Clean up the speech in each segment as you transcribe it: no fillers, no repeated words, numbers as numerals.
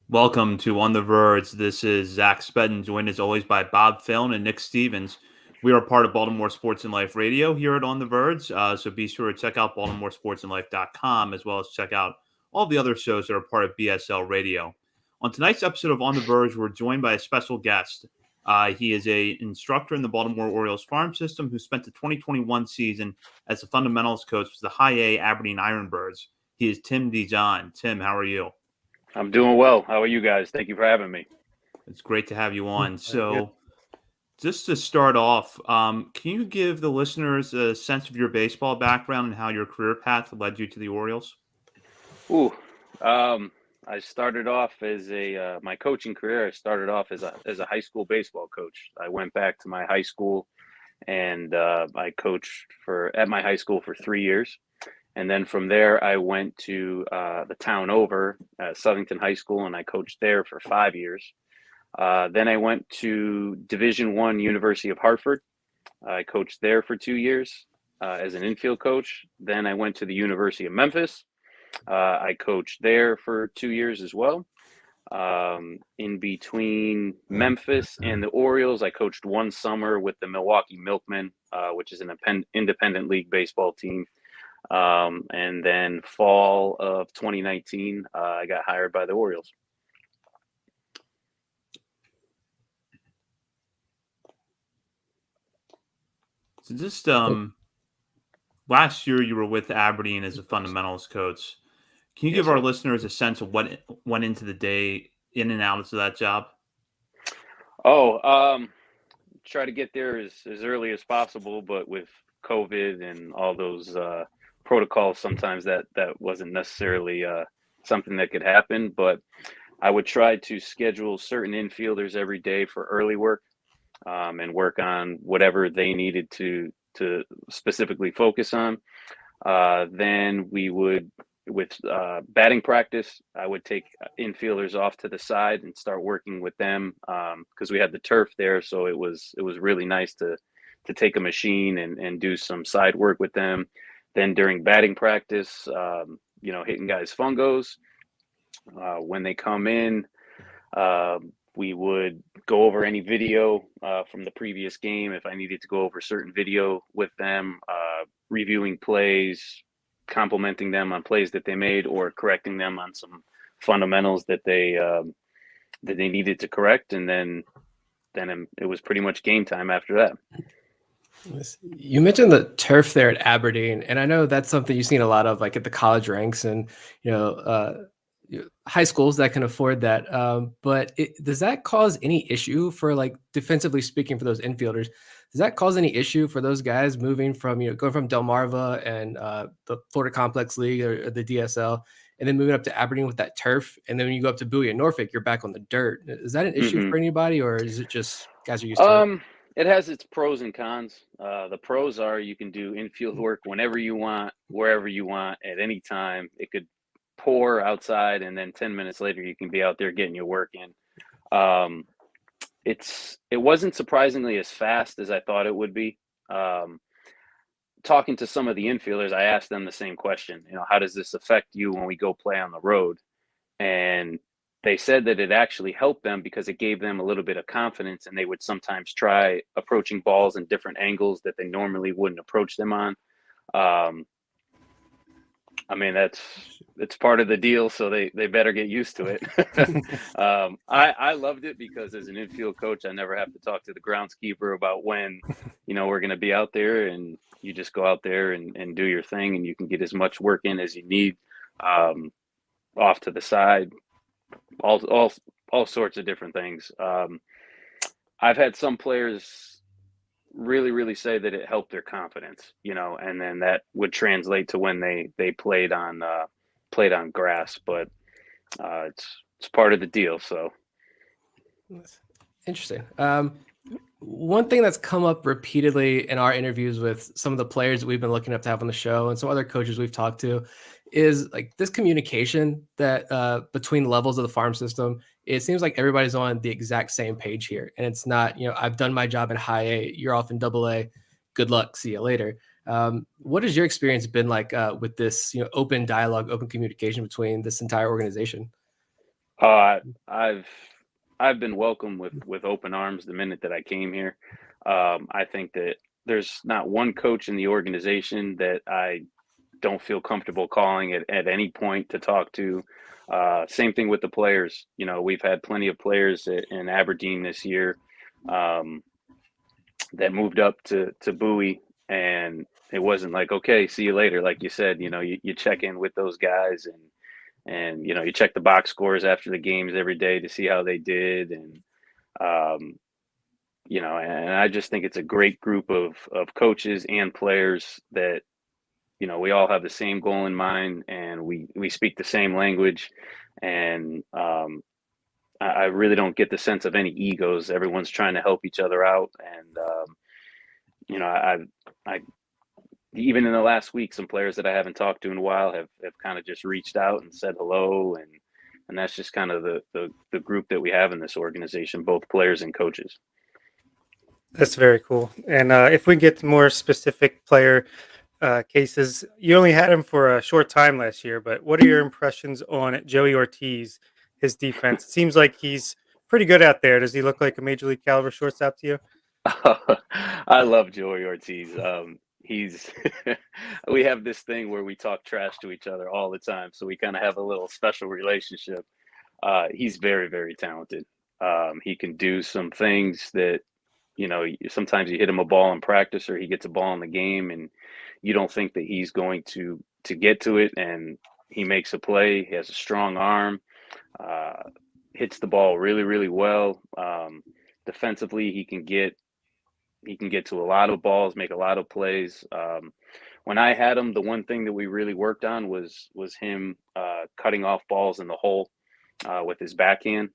Welcome to On the Verge. This is Zach Spedden, joined as always by Bob Fillon and Nick Stevens. We are part of Baltimore Sports and Life Radio here at On the Verge. So be sure to check out BaltimoreSportsAndLife.com as well as check out all the other shows that are part of BSL Radio. On tonight's episode of On the Verge, we're joined by a special guest. He is a instructor in the Baltimore Orioles farm system who spent the 2021 season as a fundamentals coach for the High A Aberdeen Ironbirds. He is Tim Dijon. Tim, how are you? I'm doing well. How are you guys? Thank you for having me. It's great to have you on. Good. So, just to start off, can you give the listeners a sense of your baseball background and how your career path led you to the Orioles? Ooh, I started off as my coaching career. I started off as a high school baseball coach. I went back to my high school, and I coached at my high school for 3 years. And then from there, I went to the town over, Southington High School, and I coached there for 5 years. Then I went to Division I, University of Hartford. I coached there for 2 years as an infield coach. Then I went to the University of Memphis. I coached there for 2 years as well. In between Memphis and the Orioles, I coached one summer with the Milwaukee Milkmen, which is an independent league baseball team. And then fall of 2019, I got hired by the Orioles. So, just last year you were with Aberdeen as a fundamentals coach. Can you give our listeners a sense of what went into the day in and out of that job? Try to get there as early as possible, but with COVID and all those protocols, sometimes that wasn't necessarily something that could happen. But I would try to schedule certain infielders every day for early work and work on whatever they needed to specifically focus on. Then we would, with batting practice, I would take infielders off to the side and start working with them because we had the turf there, so it was really nice to take a machine and do some side work with them. Then during batting practice, hitting guys fungos. When they come in, we would go over any video from the previous game if I needed to go over certain video with them, reviewing plays, complimenting them on plays that they made, or correcting them on some fundamentals that they needed to correct. And then it was pretty much game time after that. You mentioned the turf there at Aberdeen, and I know that's something you've seen a lot of, like at the college ranks and high schools that can afford that. But does that cause any issue for, like, defensively speaking, for those infielders? Does that cause any issue for those guys moving from, going from Delmarva and the Florida Complex League or the DSL, and then moving up to Aberdeen with that turf, and then when you go up to Bowie and Norfolk, you're back on the dirt? Is that an issue for anybody, or is it just guys are used to it? It has its pros and cons. The pros are you can do infield work whenever you want, wherever you want, at any time. It could pour outside, and then 10 minutes later you can be out there getting your work in. It wasn't surprisingly as fast as I thought it would be. Talking to some of the infielders, I asked them the same question. How does this affect you when we go play on the road? And they said that it actually helped them because it gave them a little bit of confidence, and they would sometimes try approaching balls in different angles that they normally wouldn't approach them on. It's part of the deal, so they better get used to it. I loved it because as an infield coach, I never have to talk to the groundskeeper about when, we're going to be out there, and you just go out there and do your thing, and you can get as much work in as you need off to the side, all sorts of different things. I've had some players really, really say that it helped their confidence, and then that would translate to when they played on grass, but it's part of the deal. So interesting. One thing that's come up repeatedly in our interviews with some of the players that we've been looking up to have on the show and some other coaches we've talked to is like this communication that between levels of the farm system. It seems like everybody's on the exact same page here, and it's not, I've done my job in high A, you're off in double A, good luck, see you later. What has your experience been like with this, open dialogue, open communication between this entire organization? I've I've been welcomed with open arms the minute that I came here. I think that there's not one coach in the organization that I don't feel comfortable calling at any point to talk to. Same thing with the players. You know, we've had plenty of players in Aberdeen this year um, that moved up to Bowie, and it wasn't like, okay, see you later. Like you said, you know, you check in with those guys, and you know, you check the box scores after the games every day to see how they did, and um, you know, and I just think it's a great group of coaches and players that, you know, we all have the same goal in mind, and we speak the same language, and I really don't get the sense of any egos. Everyone's trying to help each other out, and you know, I even in the last week, some players that I haven't talked to in a while have kind of just reached out and said hello, and that's just kind of the group that we have in this organization, both players and coaches. That's very cool. And if we get to more specific player cases, you only had him for a short time last year, but what are your impressions on Joey Ortiz, his defense? It seems like he's pretty good out there. Does he look like a major league caliber shortstop to you? I love Joey Ortiz. He's we have this thing where we talk trash to each other all the time, so we kind of have a little special relationship. He's very, very talented. He can do some things that, you know, sometimes you hit him a ball in practice or he gets a ball in the game, and you don't think that he's going to get to it, and he makes a play. He has a strong arm, uh, hits the ball really, really well. Defensively, he can get to a lot of balls, make a lot of plays. When I had him, the one thing that we really worked on was him cutting off balls in the hole with his backhand.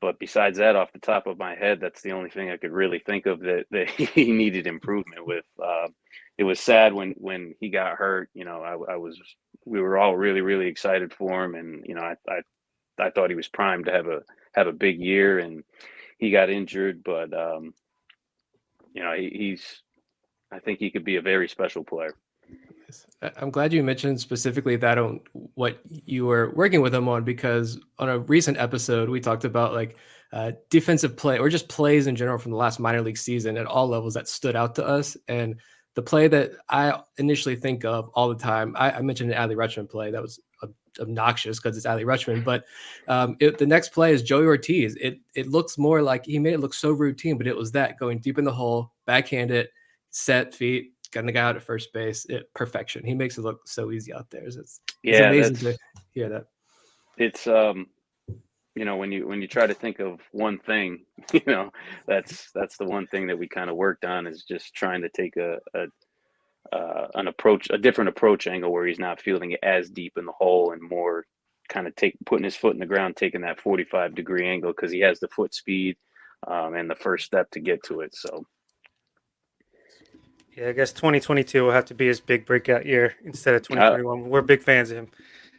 But besides that, off the top of my head, that's the only thing I could really think of that he needed improvement with. It was sad when he got hurt. You know, we were all really, really excited for him, and you know, I thought he was primed to have a big year, and he got injured. But you know, I think he could be a very special player. I'm glad you mentioned specifically that on what you were working with him on, because on a recent episode we talked about like defensive play or just plays in general from the last minor league season at all levels that stood out to us. And the play that I initially think of all the time, I mentioned an Adley Rutschman play that was obnoxious because it's Adley Rutschman, but the next play is Joey Ortiz. It looks more like he made it look so routine, but it was that going deep in the hole, backhanded, set feet, getting the guy out at first base, perfection. He makes it look so easy out there. It's amazing to hear that. It's you know, when you try to think of one thing, you know, that's the one thing that we kind of worked on, is just trying to take a different approach angle where he's not fielding it as deep in the hole and more kind of putting his foot in the ground, taking that 45-degree angle, because he has the foot speed and the first step to get to it. So. Yeah, I guess 2022 will have to be his big breakout year instead of 2021. We're big fans of him.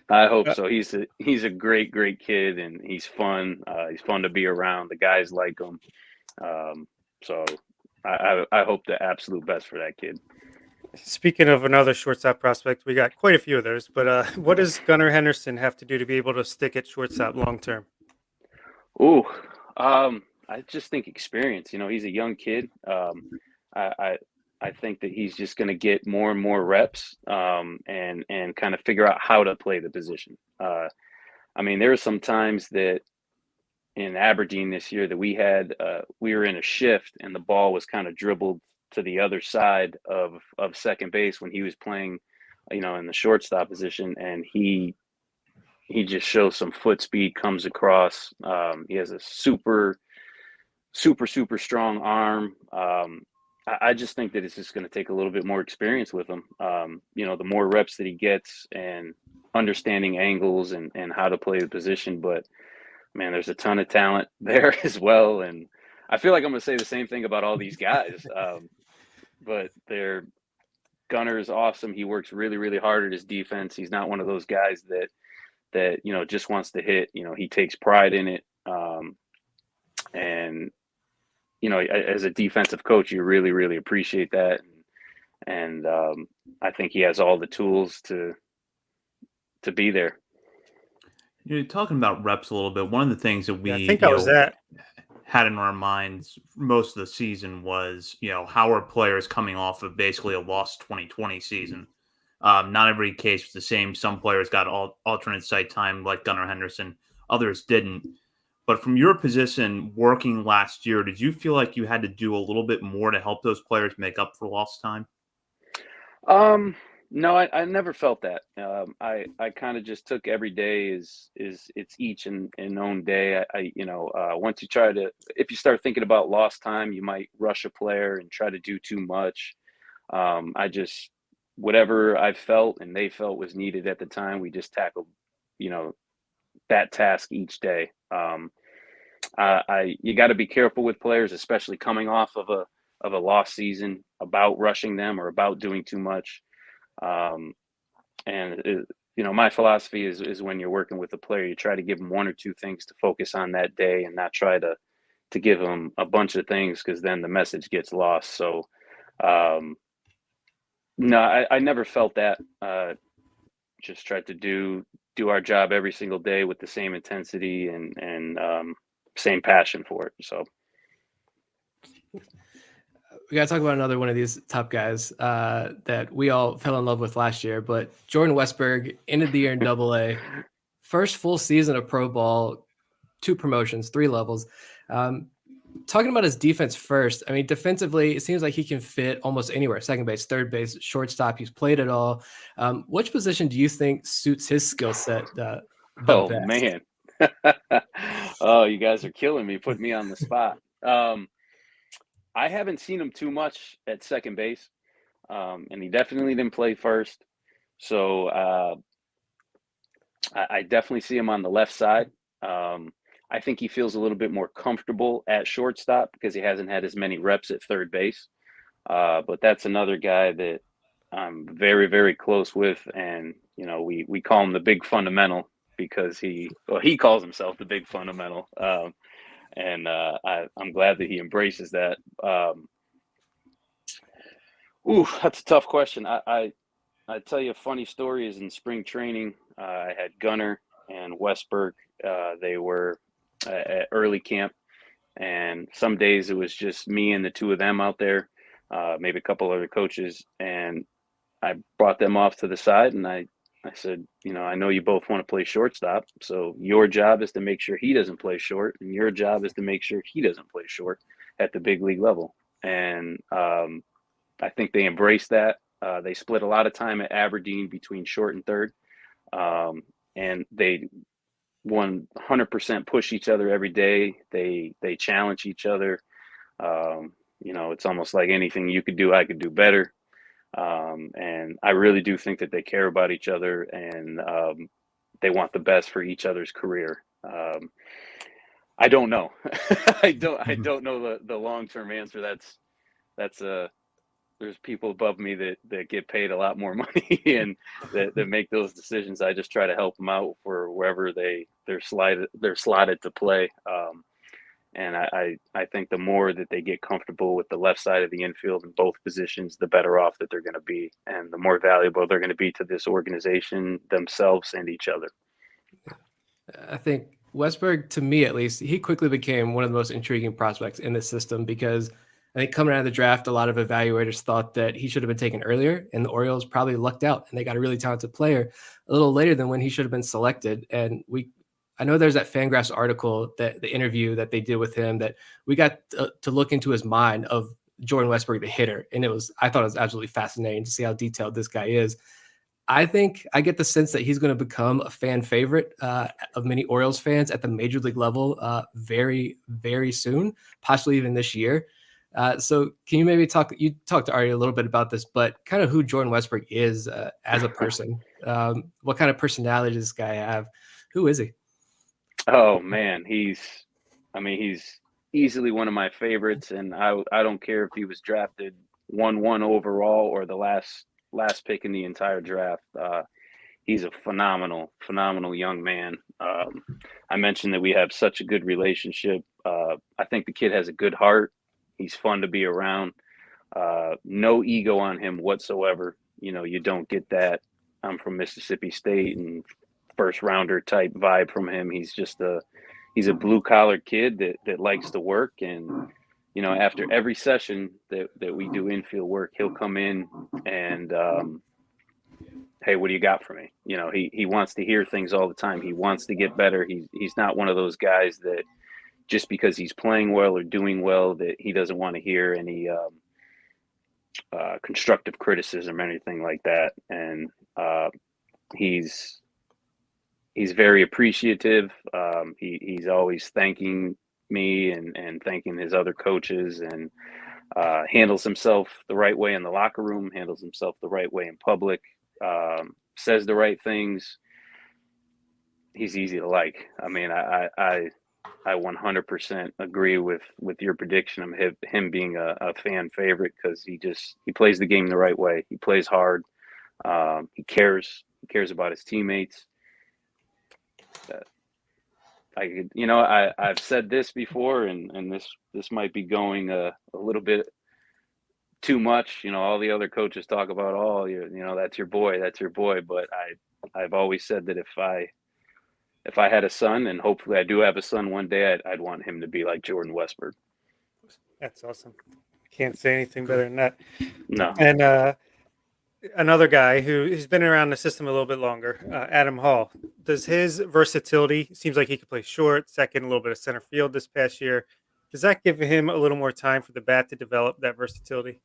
I hope so. He's a great kid, and he's fun. He's fun to be around. The guys like him. So I hope the absolute best for that kid. Speaking of another shortstop prospect, we got quite a few of those. But what does Gunnar Henderson have to do to be able to stick at shortstop long term? Ooh, I just think experience. You know, he's a young kid. I think that he's just going to get more and more reps and kind of figure out how to play the position. I mean, there were some times that in Aberdeen this year that we were in a shift and the ball was kind of dribbled to the other side of second base when he was playing, you know, in the shortstop position, and he just shows some foot speed, comes across. He has a super strong arm. I just think that it's just going to take a little bit more experience with him. You know, the more reps that he gets and understanding angles and how to play the position. But man, there's a ton of talent there as well. And I feel like I'm going to say the same thing about all these guys. But Gunnar is awesome. He works really, really hard at his defense. He's not one of those guys that, you know, just wants to hit. You know, he takes pride in it. And you know, as a defensive coach, you really, really appreciate that. And I think he has all the tools to be there. You're talking about reps a little bit. One of the things that Yeah, I we, think I was that. had in our minds most of the season was, how are players coming off of basically a lost 2020 season? Not every case was the same. Some players got alternate site time, like Gunnar Henderson. Others didn't. But from your position working last year, did you feel like you had to do a little bit more to help those players make up for lost time? Um, no, I never felt that. I kind of just took every day is it's each and own day. Once you try to, if you start thinking about lost time, you might rush a player and try to do too much. I just whatever I felt and they felt was needed at the time, we just tackled, you know, that task each day. You got to be careful with players, especially coming off of a lost season, about rushing them or about doing too much. Um, and my philosophy is when you're working with a player, you try to give them one or two things to focus on that day, and not try to give them a bunch of things, because then the message gets lost. So, um, no, I never felt that. Just tried to do our job every single day with the same intensity and same passion for it. So. We got to talk about another one of these top guys that we all fell in love with last year. But Jordan Westberg ended the year in Double-A, first full season of pro ball, 2 promotions, 3 levels. Talking about his defense first, I mean, defensively, it seems like he can fit almost anywhere: second base, third base, shortstop. He's played it all. Which position do you think suits his skill set the Oh best? man. Oh, you guys are killing me, putting me on the spot. I haven't seen him too much at second base, and he definitely didn't play first. So I definitely see him on the left side. I think he feels a little bit more comfortable at shortstop because he hasn't had as many reps at third base. But that's another guy that I'm very, very close with, and we call him the big fundamental because he calls himself the big fundamental. And I'm glad that he embraces that. That's a tough question. I tell you a funny story. Is in spring training, I had Gunnar and Westberg. They were at early camp, and some days it was just me and the two of them out there, maybe a couple other coaches, and I brought them off to the side, and I said, I know you both want to play shortstop, so your job is to make sure he doesn't play short, and your job is to make sure he doesn't play short at the big league level. And I think they embraced that. They split a lot of time at Aberdeen between short and third, and they 100% push each other every day. They challenge each other. It's almost like anything you could do, I could do better. And I really do think that they care about each other, and they want the best for each other's career. I don't know. I don't know the long-term answer. That's there's people above me that get paid a lot more money and that make those decisions. I just try to help them out for wherever they're slotted to play. And I think the more that they get comfortable with the left side of the infield in both positions, the better off that they're going to be, and the more valuable they're going to be to this organization, themselves, and each other. I think Westberg, to me at least, he quickly became one of the most intriguing prospects in the system, because I think coming out of the draft, a lot of evaluators thought that he should have been taken earlier, and the Orioles probably lucked out and they got a really talented player a little later than when he should have been selected. And I know there's that Fangraphs article, that the interview that they did with him, that we got to look into his mind of Jordan Westberg, the hitter. And I thought it was absolutely fascinating to see how detailed this guy is. I think I get the sense that he's going to become a fan favorite of many Orioles fans at the major league level very, very soon, possibly even this year. So can you maybe talk to Ari a little bit about this, but kind of who Jordan Westberg is as a person? What kind of personality does this guy have? Who is he? Oh man, he's easily one of my favorites, and I don't care if he was drafted 1-1 overall or the last pick in the entire draft. He's a phenomenal young man. I mentioned that we have such a good relationship. I think the kid has a good heart. He's fun to be around. No ego on him whatsoever. You don't get that. I'm from Mississippi State, and first rounder type vibe from him. He's a blue collar kid that likes to work. And, you know, after every session that we do infield work, he'll come in and, hey, what do you got for me? You know, he wants to hear things all the time. He wants to get better. He's not one of those guys that just because he's playing well or doing well that he doesn't want to hear any constructive criticism or anything like that. And he's very appreciative. He's always thanking me and thanking his other coaches, and handles himself the right way in the locker room, handles himself the right way in public, says the right things. He's easy to like. I mean, I 100% agree with your prediction of him being a fan favorite, because he plays the game the right way. He plays hard. He cares about his teammates. I've said this before, and this might be going a little bit too much. You know, all the other coaches talk about, oh, you know, that's your boy. But I've always said that if I had a son, and hopefully I do have a son one day, I'd want him to be like Jordan Westburg. That's awesome. Can't say anything better than that. No. And another guy who's been around the system a little bit longer, Adam Hall. Does his versatility, seems like he could play short, second, a little bit of center field this past year. Does that give him a little more time for the bat to develop that versatility?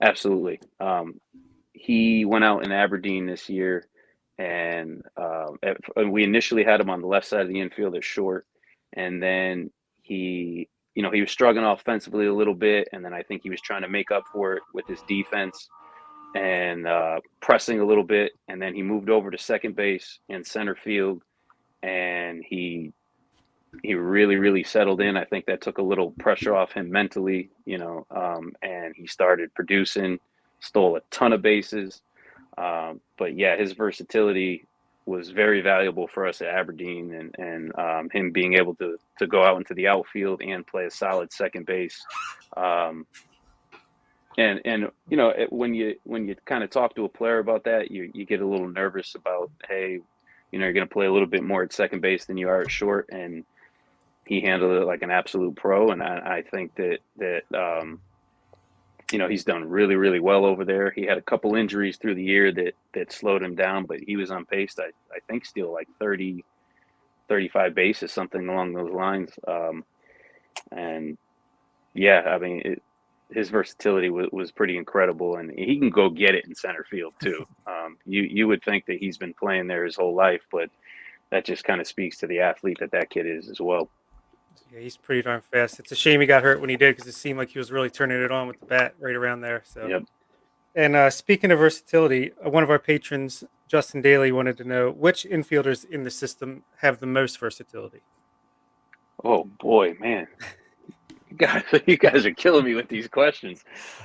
Absolutely. He went out in Aberdeen this year, and we initially had him on the left side of the infield at short, and then he was struggling offensively a little bit, and then I think he was trying to make up for it with his defense and pressing a little bit, and then he moved over to second base and center field, and he really, really settled in. I think that took a little pressure off him mentally, and he started producing, stole a ton of bases. But yeah, his versatility was very valuable for us at Aberdeen, and him being able to go out into the outfield and play a solid second base. And when you kind of talk to a player about that, you get a little nervous about, hey, you're going to play a little bit more at second base than you are at short, and he handled it like an absolute pro. And I think that he's done really, really well over there. He had a couple injuries through the year that slowed him down, but he was on pace to, I think, steal like 30, 35 bases, something along those lines. And yeah, I mean, his versatility was pretty incredible, and he can go get it in center field too. You would think that he's been playing there his whole life, but that just kind of speaks to the athlete that kid is as well. Yeah, he's pretty darn fast. It's a shame he got hurt when he did, because it seemed like he was really turning it on with the bat right around there. So, yep. And speaking of versatility, one of our patrons, Justin Daly, wanted to know which infielders in the system have the most versatility. Oh boy, man. You guys are killing me with these questions.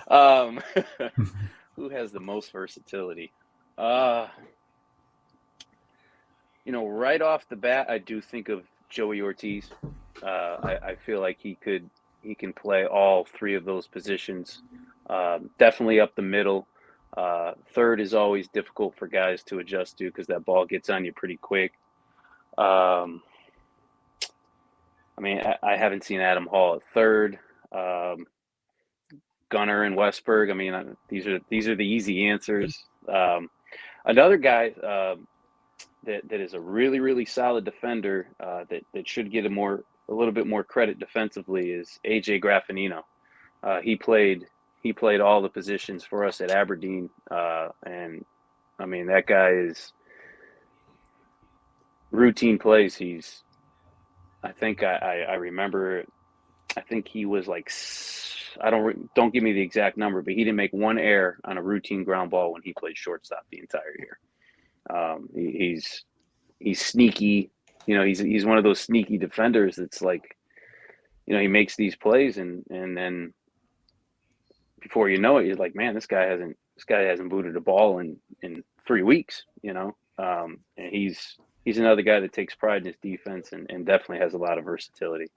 Who has the most versatility? Right off the bat, I do think of Joey Ortiz. I feel like he can play all three of those positions. Definitely up the middle. Third is always difficult for guys to adjust to, because that ball gets on you pretty quick. I mean, I haven't seen Adam Hall at third. Gunnar and Westberg. I mean, these are the easy answers. Another guy that is a really, really solid defender that should get a little bit more credit defensively is AJ Graffinino. He played all the positions for us at Aberdeen, and I mean, that guy is routine plays. I think I remember. I think he was like, don't give me the exact number, but he didn't make one error on a routine ground ball when he played shortstop the entire year. He's sneaky. He's one of those sneaky defenders that's like, he makes these plays, and then before you know it, you're like, man, this guy hasn't booted a ball in 3 weeks. And he's another guy that takes pride in his defense and definitely has a lot of versatility.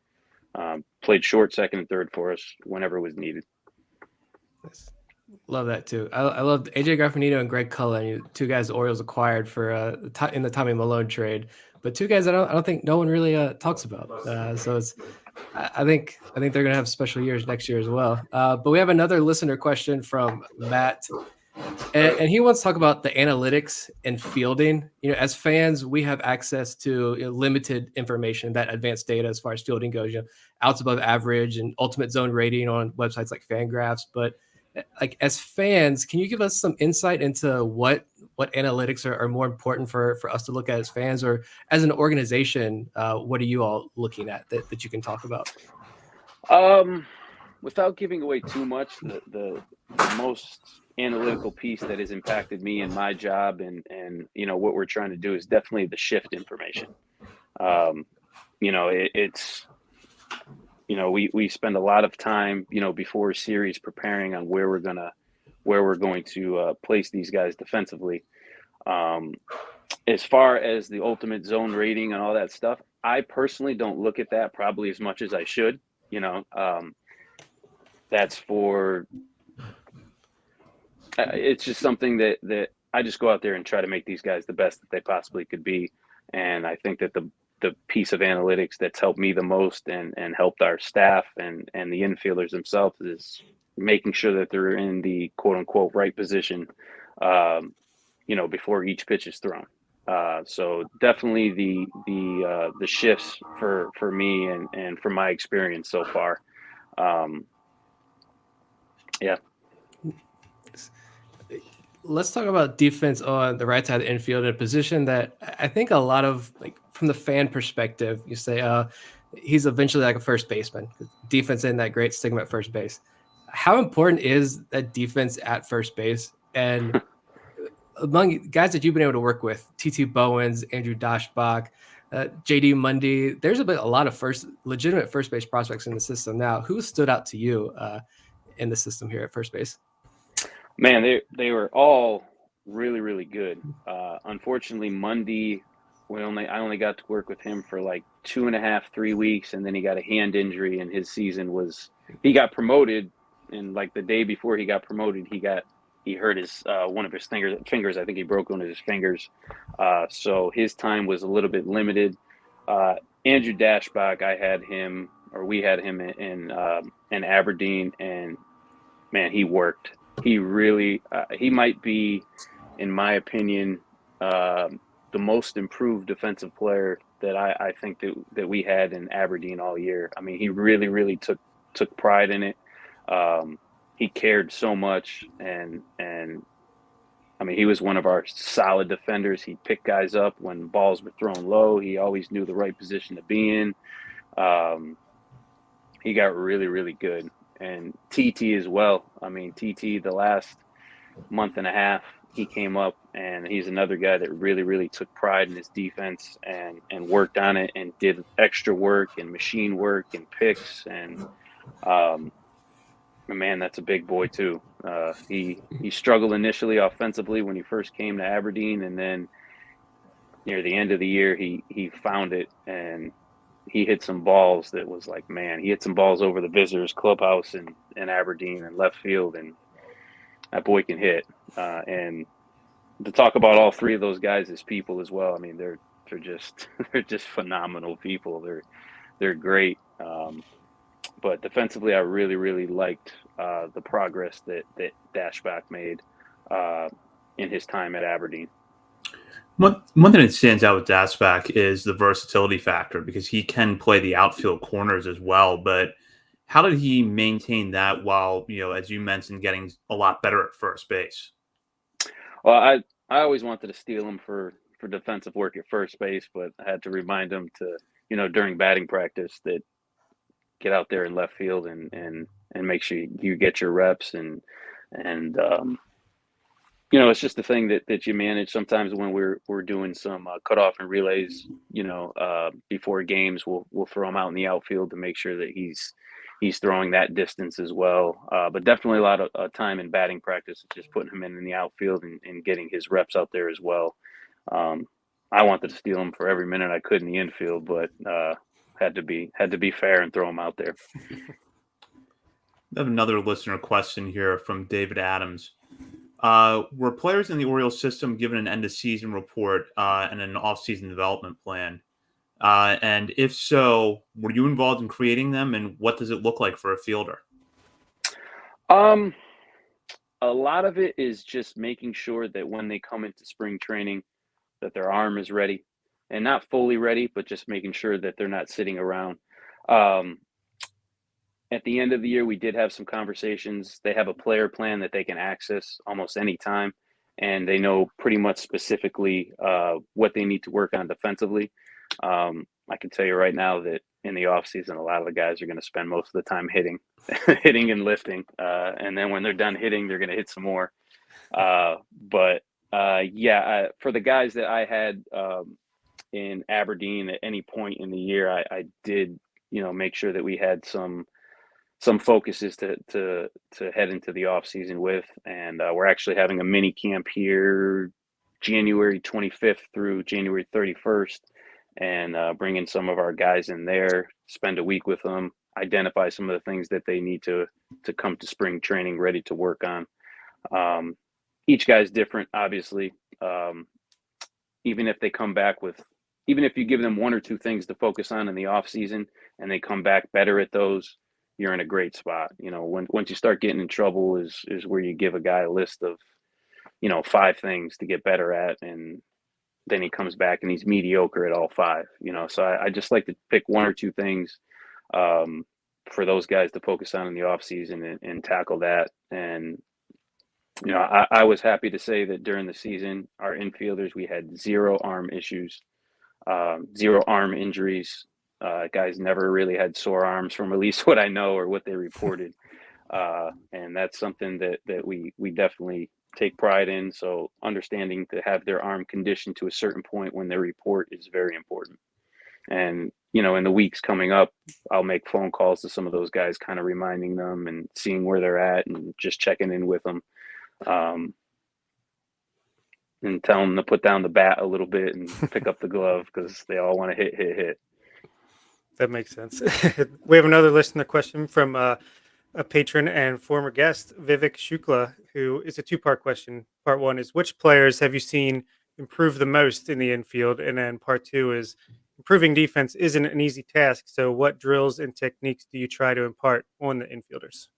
Played short, second, and third for us whenever it was needed. Love that too. I love AJ Graffinito and Greg Cullen, two guys the Orioles acquired for in the Tommy Malone trade, but two guys I don't think no one really talks about. So it's I think they're gonna have special years next year as well. But we have another listener question from Matt. And he wants to talk about the analytics and fielding. As fans, we have access to limited information, that advanced data as far as fielding goes. Outs above average and ultimate zone rating on websites like Fangraphs. But like as fans, can you give us some insight into what analytics are more important for us to look at as fans, or as an organization? What are you all looking at that you can talk about? Without giving away too much, the most analytical piece that has impacted me in my job and what we're trying to do is definitely the shift information. It's we spend a lot of time before a series preparing on where we're going to place these guys defensively. As far as the ultimate zone rating and all that stuff, I personally don't look at that probably as much as I should. That's for it's just something that I just go out there and try to make these guys the best that they possibly could be. And I think that the piece of analytics that's helped me the most and helped our staff and the infielders themselves is making sure that they're in the quote unquote right position, before each pitch is thrown. So definitely the shifts for me and from my experience so far. Yeah. Let's talk about defense on the right side of the infield, in a position that I think a lot of, like, from the fan perspective, you say he's eventually like a first baseman. Defense in that great stigma at first base. How important is that defense at first base? And among guys that you've been able to work with, TT Bowens, Andrew Dashbach, JD Mundy, there's a lot of legitimate first base prospects in the system now. Who stood out to you in the system here at first base? Man, they were all really, really good. Unfortunately, Mundy, I only got to work with him for like 2.5, 3 weeks, and then he got a hand injury, and his season he got promoted, and like the day before he got promoted, he hurt his one of his fingers. I think he broke one of his fingers. So his time was a little bit limited. Andrew Dashbach, we had him in Aberdeen, and man, he worked. He really, he might be, in my opinion, the most improved defensive player that I think that we had in Aberdeen all year. I mean, he really, really took pride in it. He cared so much, and I mean, he was one of our solid defenders. He picked guys up when balls were thrown low. He always knew the right position to be in. He got really, really good. And TT as well. I mean, TT, the last month and a half, he came up, and he's another guy that really, really took pride in his defense and worked on it and did extra work and machine work and picks. And man, that's a big boy too. He struggled initially offensively when he first came to Aberdeen, and then near the end of the year, he found it, and he hit some balls that was like, man, he hit some balls over the visitors clubhouse in Aberdeen and left field, and that boy can hit. And to talk about all three of those guys as people as well, I mean, they're just phenomenal people. They're great. But defensively, I really, really liked the progress that Dashbach made in his time at Aberdeen. One thing that stands out with Dashbach is the versatility factor, because he can play the outfield corners as well. But how did he maintain that while, as you mentioned, getting a lot better at first base? Well, I always wanted to steal him for defensive work at first base, but I had to remind him to, during batting practice, that get out there in left field and make sure you get your reps and it's just the thing that you manage. Sometimes when we're doing some cutoff and relays, before games, we'll throw him out in the outfield to make sure that he's throwing that distance as well. But definitely a lot of time in batting practice, just putting him in the outfield and getting his reps out there as well. I wanted to steal him for every minute I could in the infield, but had to be fair and throw him out there. I have another listener question here from David Adams. Were players in the Orioles system given an end of season report and an off season development plan? And if so, were you involved in creating them, and what does it look like for a fielder? Um, a lot of it is just making sure that when they come into spring training, that their arm is ready, and not fully ready, but just making sure that they're not sitting around. Um, at the end of the year, we did have some conversations. They have a player plan that they can access almost any time, and they know pretty much specifically what they need to work on defensively. I can tell you right now that in the offseason, a lot of the guys are going to spend most of the time hitting, hitting and lifting, and then when they're done hitting, they're going to hit some more. But for the guys that I had in Aberdeen at any point in the year, I did, make sure that we had some focuses to head into the off season with, and we're actually having a mini camp here January 25th through January 31st, and bringing some of our guys in there, spend a week with them, identify some of the things that they need to come to spring training ready to work on. Each guy's different, obviously. Even if they come back with, even if you give them one or two things to focus on in the off season and they come back better at those, you're in a great spot. Once you start getting in trouble is where you give a guy a list of, 5 things to get better at, and then he comes back and he's mediocre at all 5. So I just like to pick one or two things for those guys to focus on in the off season and tackle that. And I was happy to say that during the season, our infielders, we had 0 arm issues, 0 arm injuries. Guys never really had sore arms, from at least what I know or what they reported. And that's something that we definitely take pride in. So understanding to have their arm conditioned to a certain point when they report is very important. And, in the weeks coming up, I'll make phone calls to some of those guys, kind of reminding them and seeing where they're at and just checking in with them. And tell them to put down the bat a little bit and pick up the glove, because they all want to hit. That makes sense. We have another listener question from a patron and former guest, Vivek Shukla, who is a 2-part question. Part 1 is, which players have you seen improve the most in the infield? And then part 2 is, improving defense isn't an easy task. So what drills and techniques do you try to impart on the infielders?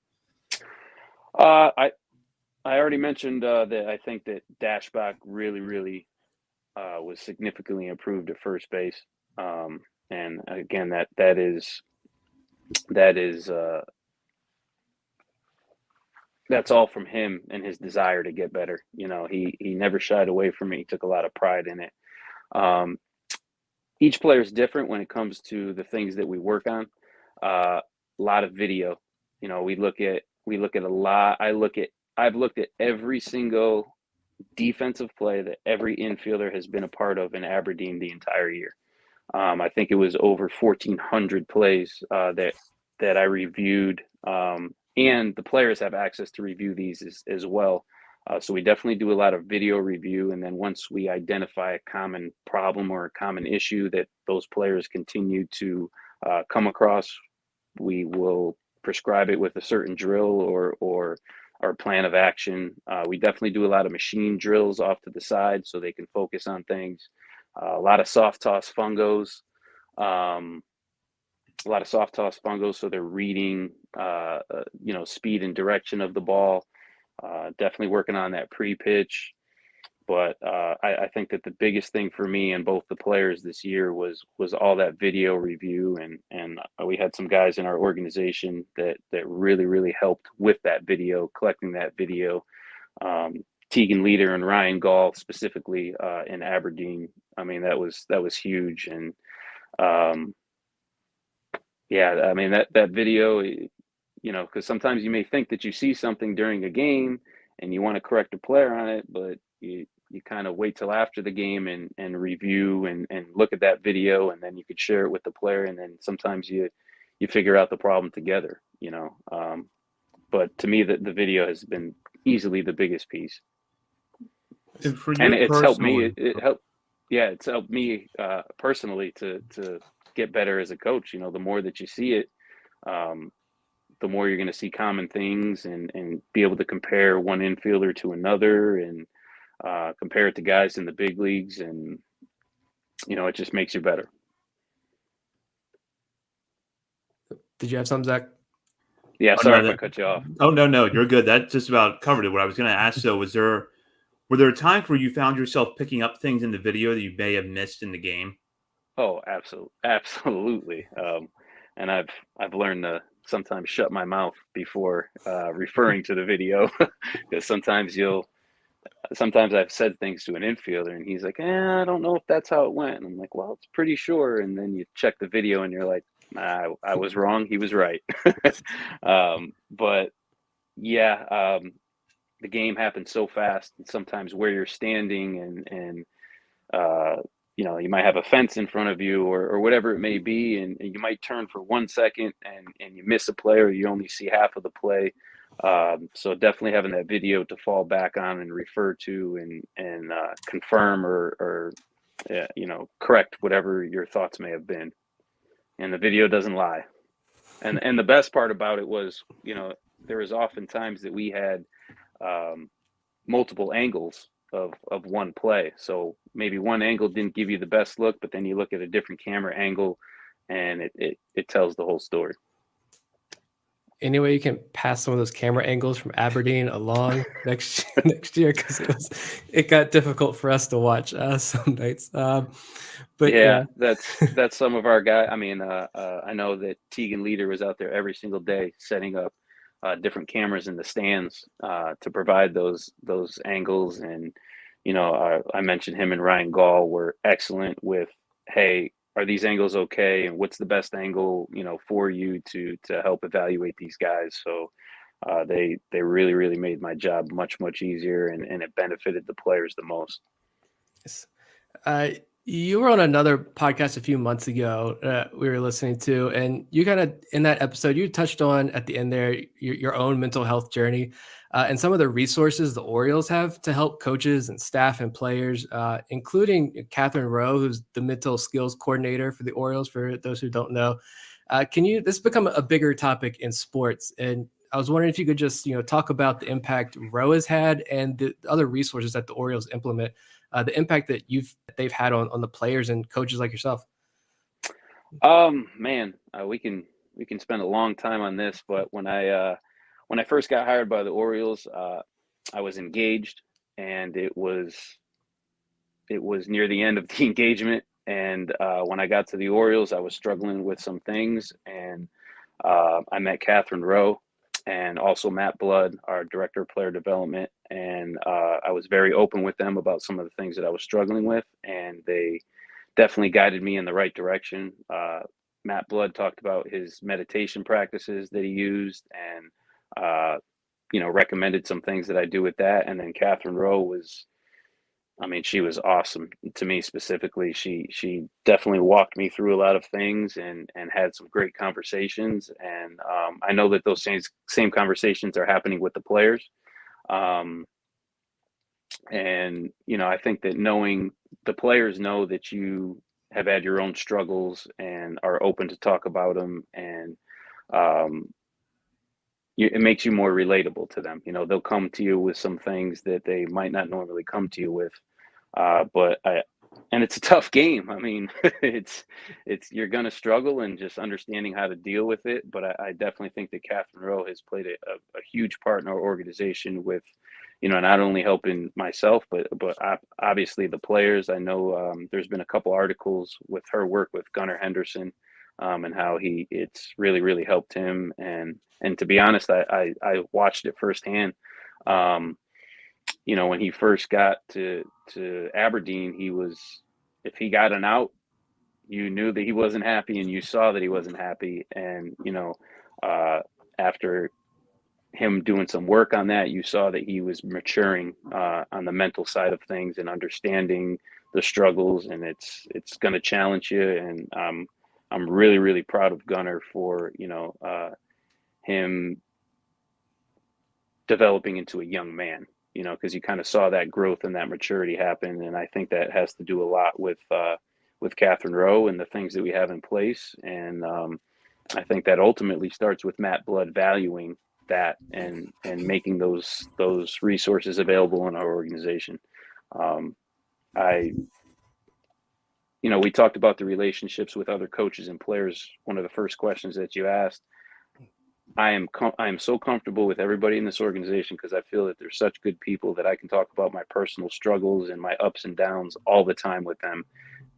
I already mentioned that I think that Dashback really was significantly improved at first base. And again, that is that's all from him and his desire to get better. He never shied away from it. He took a lot of pride in it. Each player is different when it comes to the things that we work on. A lot of video. We look at a lot. I've looked at every single defensive play that every infielder has been a part of in Aberdeen the entire year. I think it was over 1,400 plays that I reviewed, and the players have access to review these as well. So we definitely do a lot of video review, and then once we identify a common problem or a common issue that those players continue to come across, we will prescribe it with a certain drill or our plan of action. We definitely do a lot of machine drills off to the side so they can focus on things. A lot of soft toss fungos, so they're reading, speed and direction of the ball. Definitely working on that pre-pitch. But I think that the biggest thing for me and both the players this year was all that video review, and we had some guys in our organization that really helped with that video, collecting that video. Tegan Leader and Ryan Gall specifically in Aberdeen. I mean, that was huge. And that video, because sometimes you may think that you see something during a game and you want to correct a player on it, but you kind of wait till after the game and review and look at that video, and then you could share it with the player, and then sometimes you figure out the problem together, but to me, the video has been easily the biggest piece. And it's helped me. It's helped me personally to get better as a coach. The more that you see it, the more you're going to see common things and be able to compare one infielder to another and compare it to guys in the big leagues. And, it just makes you better. Did you have something, Zach? Yeah, Oh, sorry no, if I cut you off. Oh, no, you're good. That just about covered it. What I was going to ask, though, were there times where you found yourself picking up things in the video that you may have missed in the game? Oh, absolutely. And I've learned to sometimes shut my mouth before referring to the video because sometimes I've said things to an infielder and he's like, I don't know if that's how it went. And I'm like, well, it's pretty sure. And then you check the video and you're like, I was wrong. He was right. But yeah, the game happens so fast, and sometimes where you're standing and you might have a fence in front of you or whatever it may be, and you might turn for 1 second and you miss a play or you only see half of the play. So definitely having that video to fall back on and refer to and confirm or correct whatever your thoughts may have been. And the video doesn't lie. And the best part about it was, there was often times that we had multiple angles of one play. So maybe one angle didn't give you the best look, but then you look at a different camera angle and it tells the whole story. Any way you can pass some of those camera angles from Aberdeen along next year, because it got difficult for us to watch some nights. But yeah, that's some of our guys. I mean, I know that Tegan Leader was out there every single day setting up different cameras in the stands to provide those angles. And I mentioned him and Ryan Gall were excellent with, hey, are these angles okay? And what's the best angle, for you to help evaluate these guys? So they really, really made my job much, much easier, and it benefited the players the most. Yes. You were on another podcast a few months ago we were listening to, and you kind of, in that episode, you touched on at the end there your own mental health journey and some of the resources the Orioles have to help coaches and staff and players, including Catherine Rowe, who's the mental skills coordinator for the Orioles, for those who don't know. This has become a bigger topic in sports, and I was wondering if you could just talk about the impact Rowe has had and the other resources that the Orioles implement, the impact that they've had on the players and coaches like yourself. Man, we can spend a long time on this, but when I first got hired by the Orioles, I was engaged, and it was near the end of the engagement. And when I got to the Orioles, I was struggling with some things, and I met Catherine Rowe and also Matt Blood, our director of player development. And I was very open with them about some of the things that I was struggling with, and they definitely guided me in the right direction. Matt Blood talked about his meditation practices that he used, and recommended some things that I do with that. And then Catherine Rowe she was awesome to me specifically. She definitely walked me through a lot of things and had some great conversations. And I know that those same conversations are happening with the players. And I think that knowing the players know that you have had your own struggles and are open to talk about them, and it makes you more relatable to them. They'll come to you with some things that they might not normally come to you with. And it's a tough game. I mean, it's you're going to struggle, and just understanding how to deal with it. But I definitely think that Catherine Rowe has played a huge part in our organization with, not only helping myself, but obviously the players. I know there's been a couple articles with her work with Gunnar Henderson, and how it's really, really helped him. And to be honest, I watched it firsthand. When he first got to Aberdeen, if he got an out, you knew that he wasn't happy, and you saw that he wasn't happy. And, after him doing some work on that, you saw that he was maturing on the mental side of things and understanding the struggles, and it's going to challenge you. And I'm really, really proud of Gunnar for, him developing into a young man, because you kind of saw that growth and that maturity happen. And I think that has to do a lot with Catherine Rowe and the things that we have in place. And I think that ultimately starts with Matt Blood valuing that and making those resources available in our organization. I we talked about the relationships with other coaches and players. One of the first questions that you asked, I am so comfortable with everybody in this organization because I feel that they're such good people that I can talk about my personal struggles and my ups and downs all the time with them.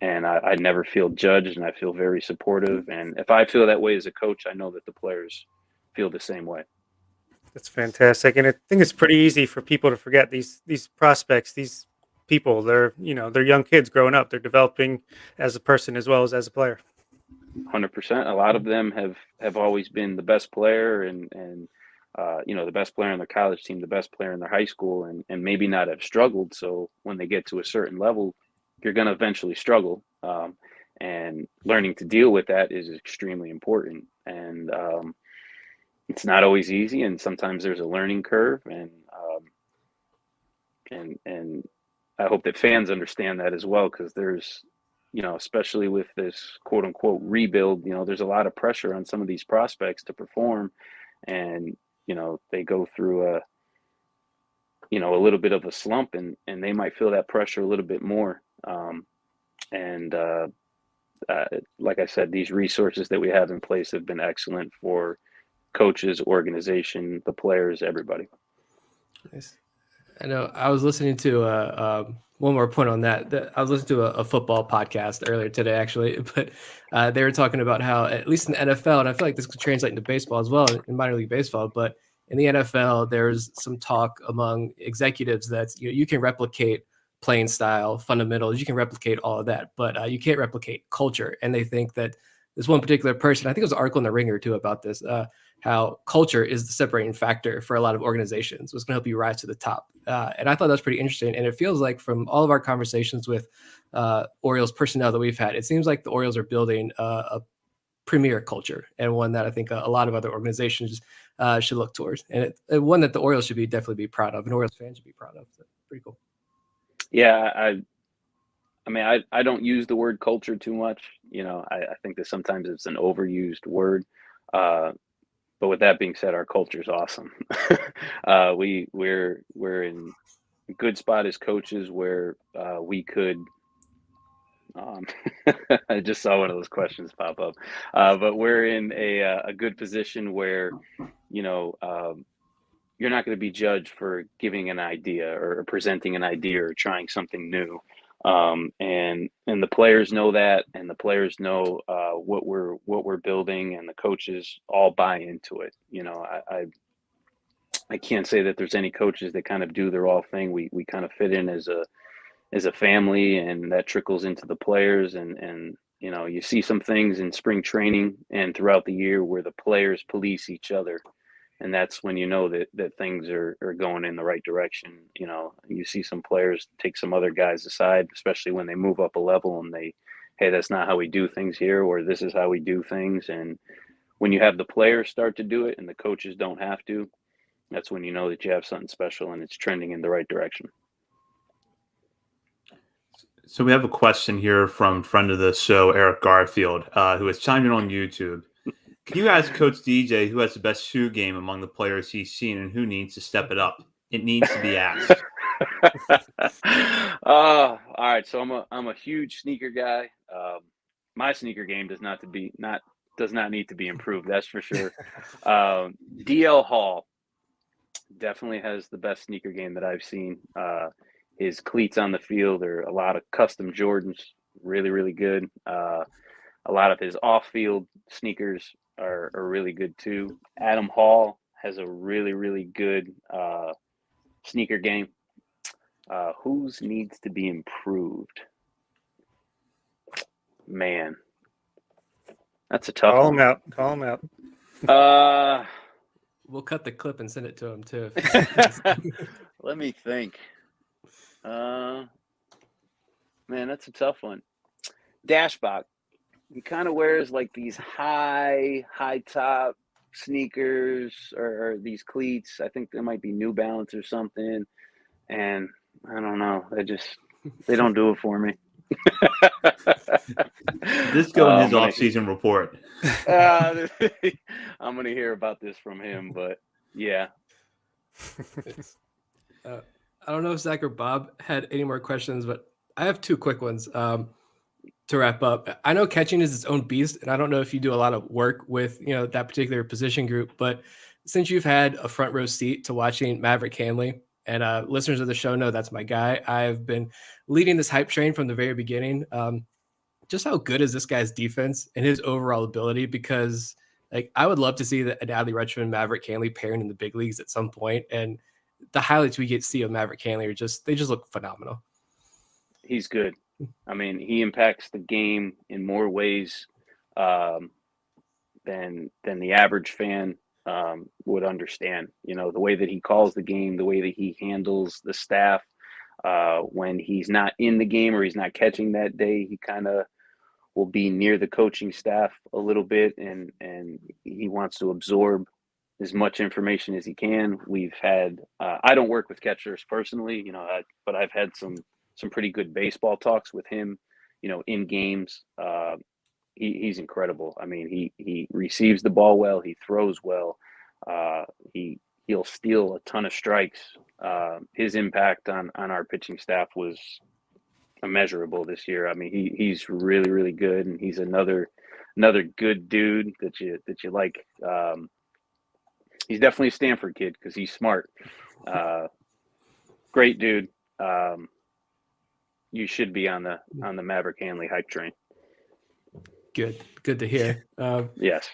And I never feel judged, and I feel very supportive. And if I feel that way as a coach, I know that the players feel the same way. That's fantastic, and I think it's pretty easy for people to forget these prospects, these people. They're young kids growing up. They're developing as a person as well as a player. 100%. A lot of them have always been the best player and the best player on their college team, the best player in their high school, and maybe not have struggled. So when they get to a certain level, you're going to eventually struggle. And learning to deal with that is extremely important. And it's not always easy, and sometimes there's a learning curve. And I hope that fans understand that as well, because there's, especially with this quote unquote rebuild, there's a lot of pressure on some of these prospects to perform, and they go through a little bit of a slump, and they might feel that pressure a little bit more. And like I said, these resources that we have in place have been excellent for coaches, organization, the players, everybody. Nice. I know I was listening to one more point on that. I was listening to a football podcast earlier today, actually, but they were talking about how, at least in the NFL, and I feel like this could translate into baseball as well, in minor league baseball, but in the NFL, there's some talk among executives that you can replicate playing style, fundamentals, you can replicate all of that, but you can't replicate culture. And they think that this one particular person, I think it was an article in the Ringer too about this, how culture is the separating factor for a lot of organizations. What's going to help you rise to the top. And I thought that was pretty interesting. And it feels like from all of our conversations with Orioles personnel that we've had, it seems like the Orioles are building a premier culture, and one that I think a lot of other organizations should look towards, and one that the Orioles should definitely be proud of, and Orioles fans should be proud of. So, pretty cool. Yeah, I mean, I don't use the word culture too much. I think that sometimes it's an overused word. But with that being said, our culture is awesome. We're in a good spot as coaches where we could. I just saw one of those questions pop up, but we're in a good position where you're not going to be judged for giving an idea or presenting an idea or trying something new. And the players know that, and the players know what we're building, and the coaches all buy into it. I can't say that there's any coaches that kind of do their all thing. We kind of fit in as a family, and that trickles into the players. And you see some things in spring training and throughout the year where the players police each other. And that's when that things are going in the right direction. You see some players take some other guys aside, especially when they move up a level, and hey, that's not how we do things here, or this is how we do things. And when you have the players start to do it and the coaches don't have to, that's when you know that you have something special and it's trending in the right direction. So we have a question here from friend of the show, Eric Garfield, who has chimed in on YouTube. Can you ask Coach DJ who has the best shoe game among the players he's seen and who needs to step it up? It needs to be asked. All right. So I'm a huge sneaker guy. My sneaker game does not need to be improved. That's for sure. DL Hall definitely has the best sneaker game that I've seen. His cleats on the field are a lot of custom Jordans, really, really good. A lot of his off-field sneakers are really good too. Adam Hall has a really, really good sneaker game. Whose needs to be improved? Man, that's a tough one. Call him out. We'll cut the clip and send it to him too. Let me think. Man, that's a tough one. Dashbach. He kind of wears like these high top sneakers or these cleats. I think they might be New Balance or something. And I don't know. They don't do it for me. This go in his off-season report. I'm going to hear about this from him, but yeah. I don't know if Zach or Bob had any more questions, but I have two quick ones to wrap up. I know catching is its own beast, and I don't know if you do a lot of work with that particular position group, but since you've had a front row seat to watching Maverick Hanley, and listeners of the show know that's my guy, I've been leading this hype train from the very beginning. Just how good is this guy's defense and his overall ability? Because I would love to see an Adley Rutschman, Maverick Hanley pairing in the big leagues at some point, and the highlights we get to see of Maverick Hanley are just look phenomenal. He's good. I mean, he impacts the game in more ways than the average fan would understand. The way that he calls the game, the way that he handles the staff. When he's not in the game or he's not catching that day, he kind of will be near the coaching staff a little bit, and he wants to absorb as much information as he can. We've had I don't work with catchers personally, but I've had some pretty good baseball talks with him, in games. He's incredible. I mean, he receives the ball well, he throws well, he'll steal a ton of strikes. His impact on our pitching staff was immeasurable this year. I mean, he's really, really good, and he's another good dude that you like. He's definitely a Stanford kid because he's smart. Great dude. You should be on the Maverick Hanley hype train. Good to hear. Yes.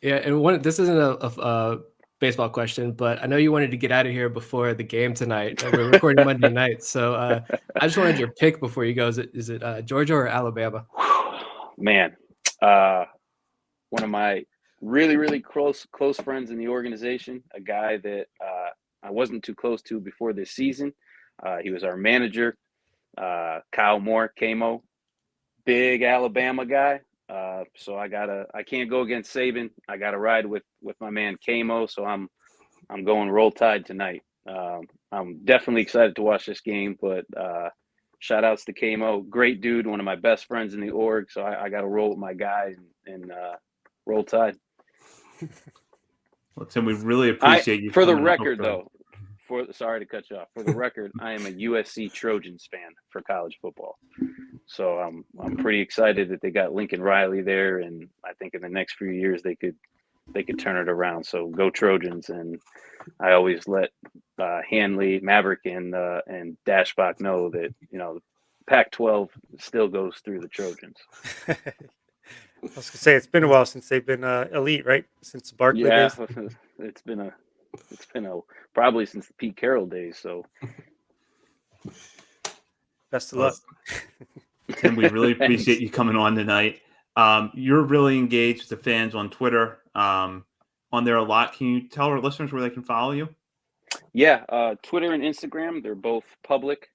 Yeah, and this isn't a baseball question, but I know you wanted to get out of here before the game tonight. We're recording Monday night, so I just wanted your pick before you go. Is it Georgia or Alabama? Man, one of my really, really close friends in the organization, a guy that I wasn't too close to before this season. He was our manager, Kyle Moore, Kamo, big Alabama guy. So I can't go against Saban. I got to ride with my man Kamo. So I'm going Roll Tide tonight. I'm definitely excited to watch this game, but shout outs to Kamo, great dude, one of my best friends in the org. So I got to roll with my guy and Roll Tide. Well, Tim, we really appreciate you. For the record, though, sorry to cut you off. For the record, I am a USC Trojans fan for college football. So I'm pretty excited that they got Lincoln Riley there, and I think in the next few years they could turn it around. So go Trojans! And I always let Hanley, Maverick, and Dashbach know that Pac-12 still goes through the Trojans. I was gonna say it's been a while since they've been elite, right? Since Barkley days. It's been a probably since the Pete Carroll days. So best of luck. And we really appreciate you coming on tonight. You're really engaged with the fans on Twitter, on there a lot. Can you tell our listeners where they can follow you? Yeah, Twitter and Instagram, they're both public.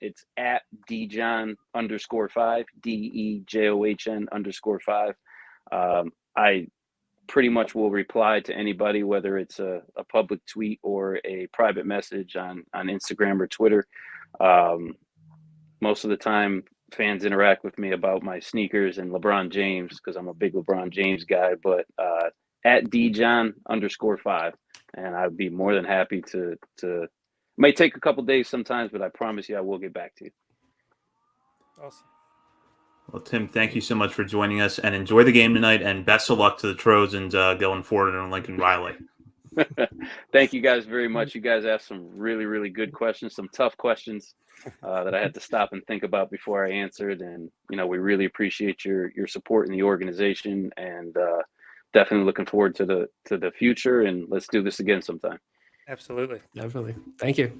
It's at djohn_5, DEJOHN_5. I pretty much will reply to anybody, whether it's a public tweet or a private message on Instagram or Twitter. Most of the time, fans interact with me about my sneakers and LeBron James because I'm a big LeBron James guy, but at djohn_5. And I'd be more than happy to it may take a couple days sometimes, but I promise you I will get back to you. Awesome. Well, Tim, thank you so much for joining us, and enjoy the game tonight, and best of luck to the Trojans going forward on Lincoln Riley. Thank you guys very much. You guys asked some really, really good questions, some tough questions that I had to stop and think about before I answered. And, we really appreciate your support in the organization, and definitely looking forward to the future, and let's do this again sometime. Absolutely. Definitely. Thank you.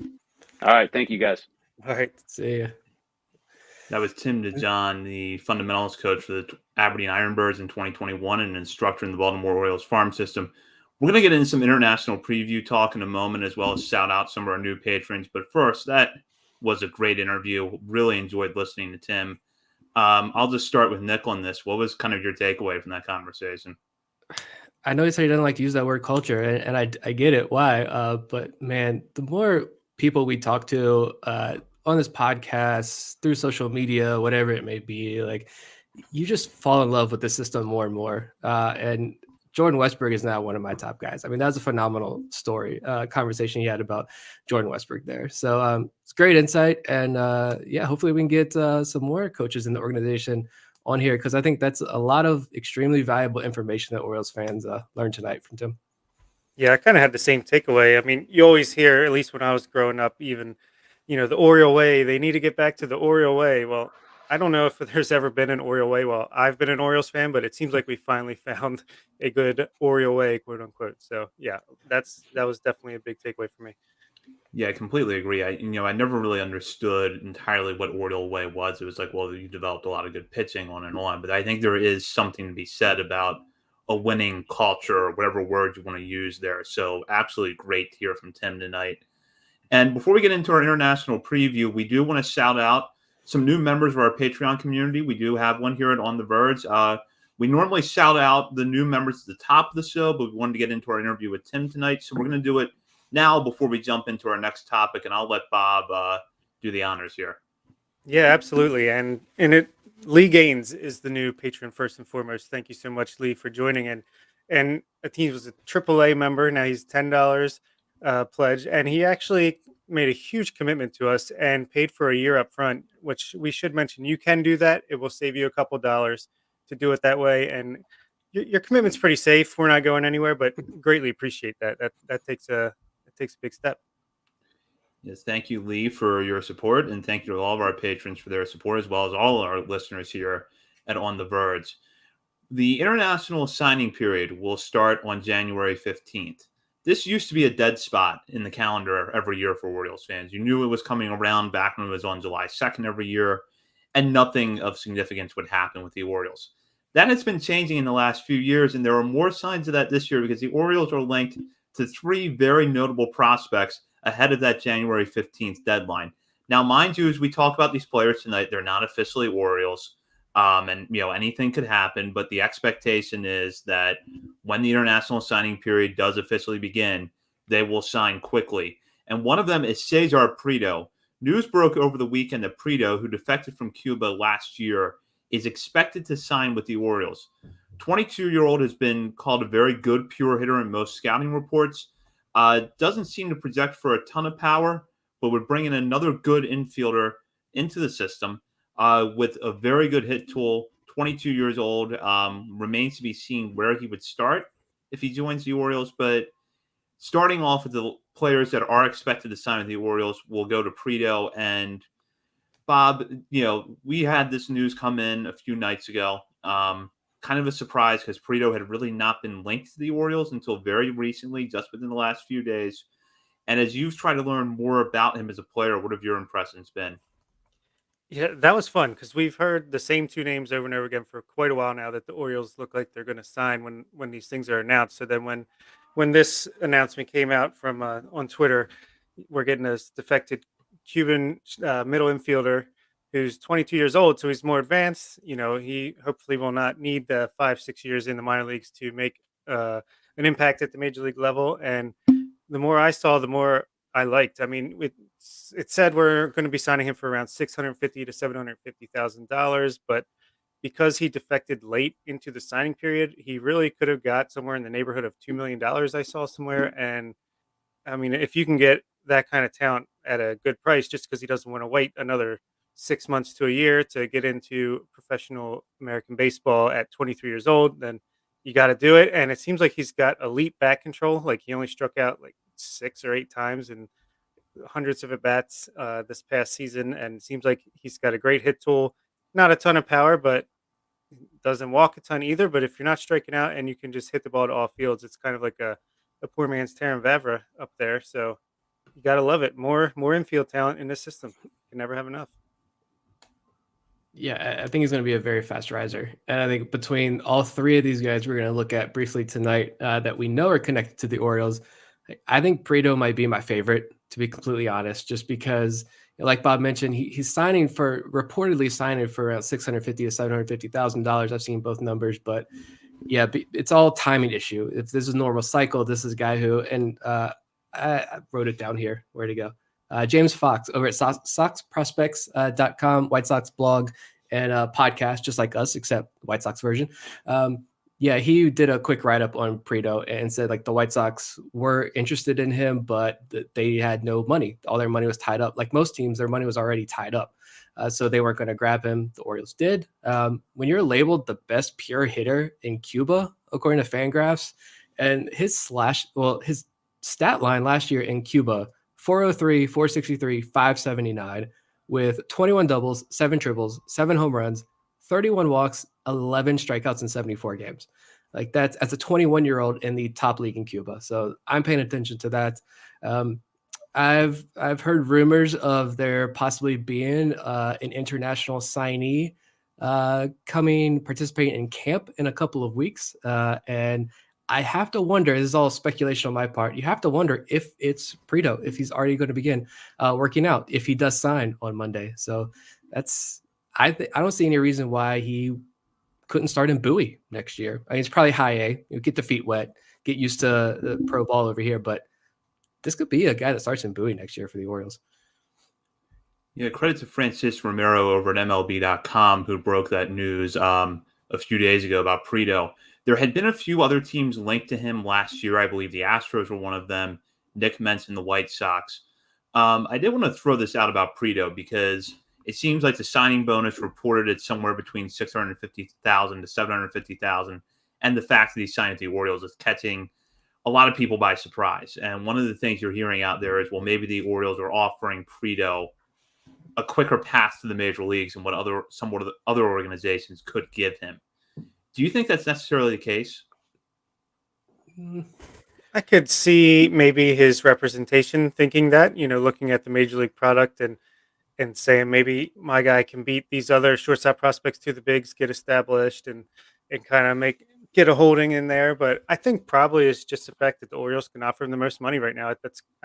All right. Thank you, guys. All right. See ya. That was Tim DeJohn, the fundamentals coach for the Aberdeen Ironbirds in 2021 and an instructor in the Baltimore Orioles farm system. We're going to get into some international preview talk in a moment, as well as shout out some of our new patrons. But first, that was a great interview. Really enjoyed listening to Tim. I'll just start with Nick on this. What was kind of your takeaway from that conversation? I know he said he doesn't like to use that word culture, and I get it why. But man, the more people we talk to, on this podcast, through social media, whatever it may be, like you just fall in love with the system more and more. And Jordan Westbrook is now one of my top guys. I mean, that was a phenomenal story, conversation he had about Jordan Westbrook there. So it's great insight. And yeah, hopefully we can get some more coaches in the organization on here, because I think that's a lot of extremely valuable information that Orioles fans learned tonight from Tim. Yeah, I kind of had the same takeaway. I mean, you always hear, at least when I was growing up, even, the Oriole way, they need to get back to the Oriole way. Well, I don't know if there's ever been an Oriole way. Well, I've been an Orioles fan, but it seems like we finally found a good Oriole way, quote unquote. So yeah, that was definitely a big takeaway for me. Yeah, I completely agree. I never really understood entirely what Oriole Way was. It was like, well, you developed a lot of good pitching on and on, but I think there is something to be said about a winning culture, or whatever word you want to use there. So, absolutely great to hear from Tim tonight. And before we get into our international preview, we do want to shout out some new members of our Patreon community. We do have one here at On the Verge. We normally shout out the new members at the top of the show, but we wanted to get into our interview with Tim tonight, so we're going to do it now before we jump into our next topic, and I'll let Bob do the honors here. Yeah, absolutely. And Lee Gaines is the new patron first and foremost. Thank you so much, Lee, for joining. And he was a AAA member. Now he's $10 pledge, and he actually made a huge commitment to us and paid for a year up front, which we should mention. You can do that. It will save you a couple dollars to do it that way. And your commitment's pretty safe. We're not going anywhere, but greatly appreciate that. That takes a big step. Yes, thank you, Lee, for your support, and thank you to all of our patrons for their support, as well as all our listeners here at On the Verge. The international signing period will start on January 15th. This used to be a dead spot in the calendar every year for Orioles fans. You knew it was coming around back when it was on July 2nd every year, and nothing of significance would happen with the Orioles. That has been changing in the last few years, and there are more signs of that this year because the Orioles are linked to three very notable prospects ahead of that January 15th deadline. Now, mind you, as we talk about these players tonight, they're not officially Orioles. And anything could happen, but the expectation is that when the international signing period does officially begin, they will sign quickly. And one of them is Cesar Prieto. News broke over the weekend that Prieto, who defected from Cuba last year, is expected to sign with the Orioles. 22-year-old has been called a very good pure hitter in most scouting reports. Doesn't seem to project for a ton of power, but would bring in another good infielder into the system with a very good hit tool. 22 years old. Remains to be seen where he would start if he joins the Orioles. But starting off with the players that are expected to sign with the Orioles, we'll go to Prieto. And Bob, we had this news come in a few nights ago. Kind of a surprise because Prieto had really not been linked to the Orioles until very recently, just within the last few days. And as you've tried to learn more about him as a player, what have your impressions been? Yeah, that was fun because we've heard the same two names over and over again for quite a while now that the Orioles look like they're going to sign when these things are announced. So then when this announcement came out from on Twitter, we're getting this defected Cuban middle infielder who's 22 years old, so he's more advanced. He hopefully will not need the 5-6 years in the minor leagues to make an impact at the major league level. And the more I saw, the more I liked. I mean, it said we're going to be signing him for around $650,000 to $750,000, but because he defected late into the signing period, he really could have got somewhere in the neighborhood of $2 million. I saw somewhere, and I mean, if you can get that kind of talent at a good price, just because he doesn't want to wait another 6 months to a year to get into professional American baseball at 23 years old, then you got to do it. And it seems like he's got elite bat control. Like he only struck out like 6 or 8 times in hundreds of at bats this past season, and it seems like he's got a great hit tool. Not a ton of power, but doesn't walk a ton either. But if you're not striking out and you can just hit the ball to all fields, it's kind of like a poor man's Taron Vavra up there. So you got to love it. More infield talent in this system. You can never have enough. Yeah, I think he's going to be a very fast riser. And I think between all three of these guys we're going to look at briefly tonight that we know are connected to the Orioles, I think Prieto might be my favorite, to be completely honest, just because, like Bob mentioned, he's reportedly signing for around $650,000 to $750,000. I've seen both numbers, but yeah, it's all timing issue. If this is a normal cycle, this is a guy who, and I wrote it down here. Where'd he go? James Fox over at SoxProspects.com, White Sox blog and a podcast, just like us, except White Sox version. Yeah, he did a quick write-up on Prito and said like the White Sox were interested in him, but they had no money. All their money was tied up. Like most teams, their money was already tied up. So they weren't going to grab him. The Orioles did. When you're labeled the best pure hitter in Cuba, according to Fangraphs, and his stat line last year in Cuba, 403, 463, 579, with 21 doubles, 7 triples, 7 home runs, 31 walks, 11 strikeouts in 74 games. Like that's as a 21-year-old in the top league in Cuba. So I'm paying attention to that. I've heard rumors of there possibly being an international signee participating in camp in a couple of weeks. And I have to wonder, this is all speculation on my part, you have to wonder if it's Prito, if he's already going to begin working out, if he does sign on Monday. So I don't see any reason why he couldn't start in Bowie next year. I mean, it's probably high A. You get the feet wet, get used to the pro ball over here, but this could be a guy that starts in Bowie next year for the Orioles. Yeah, credit to Francis Romero over at MLB.com who broke that news a few days ago about Prito. There had been a few other teams linked to him last year. I believe the Astros were one of them. Nick mentioned the White Sox. I did want to throw this out about Prito because it seems like the signing bonus reported it somewhere between $650,000 to $750,000, and the fact that he signed at the Orioles is catching a lot of people by surprise. And one of the things you're hearing out there is, well, maybe the Orioles are offering Prito a quicker path to the major leagues and what some of the other organizations could give him. Do you think that's necessarily the case? I could see maybe his representation thinking that, looking at the major league product and saying maybe my guy can beat these other shortstop prospects to the bigs, get established and kind of get a holding in there. But I think probably it's just the fact that the Orioles can offer him the most money right now. I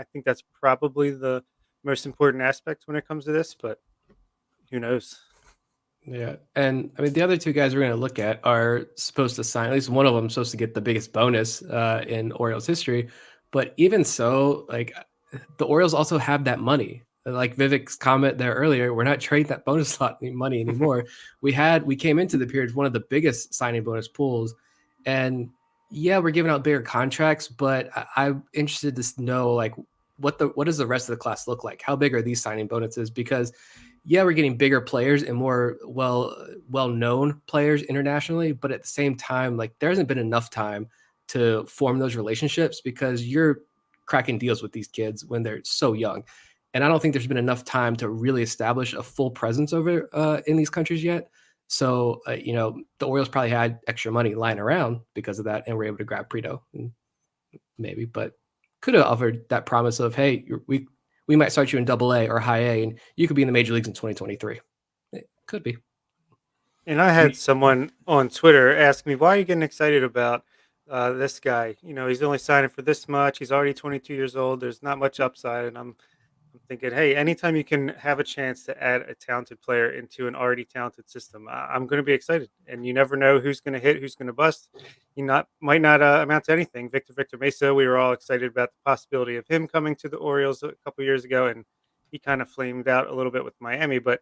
think that's probably the most important aspect when it comes to this, but who knows? Yeah. And I mean, the other two guys we're going to look at are supposed to sign, at least one of them is supposed to get the biggest bonus in Orioles history. But even so, like the Orioles also have that money. Like Vivek's comment there earlier, we're not trading that bonus slot money anymore. We came into the period one of the biggest signing bonus pools, and yeah, we're giving out bigger contracts, but I'm interested to know like what does the rest of the class look like? How big are these signing bonuses? Because yeah, we're getting bigger players and more well-known players internationally, but at the same time, like there hasn't been enough time to form those relationships because you're cracking deals with these kids when they're so young. And I don't think there's been enough time to really establish a full presence over in these countries yet. So, the Orioles probably had extra money lying around because of that and were able to grab Prito, maybe, but could have offered that promise of, hey, we might start you in AA or high A, and you could be in the major leagues in 2023. It could be. And I had someone on Twitter ask me, why are you getting excited about this guy? He's only signing for this much. He's already 22 years old. There's not much upside. And I'm thinking, hey, anytime you can have a chance to add a talented player into an already talented system, I'm going to be excited. And you never know who's going to hit, who's going to bust. He might not amount to anything. Victor Mesa, we were all excited about the possibility of him coming to the Orioles a couple years ago, and he kind of flamed out a little bit with Miami. But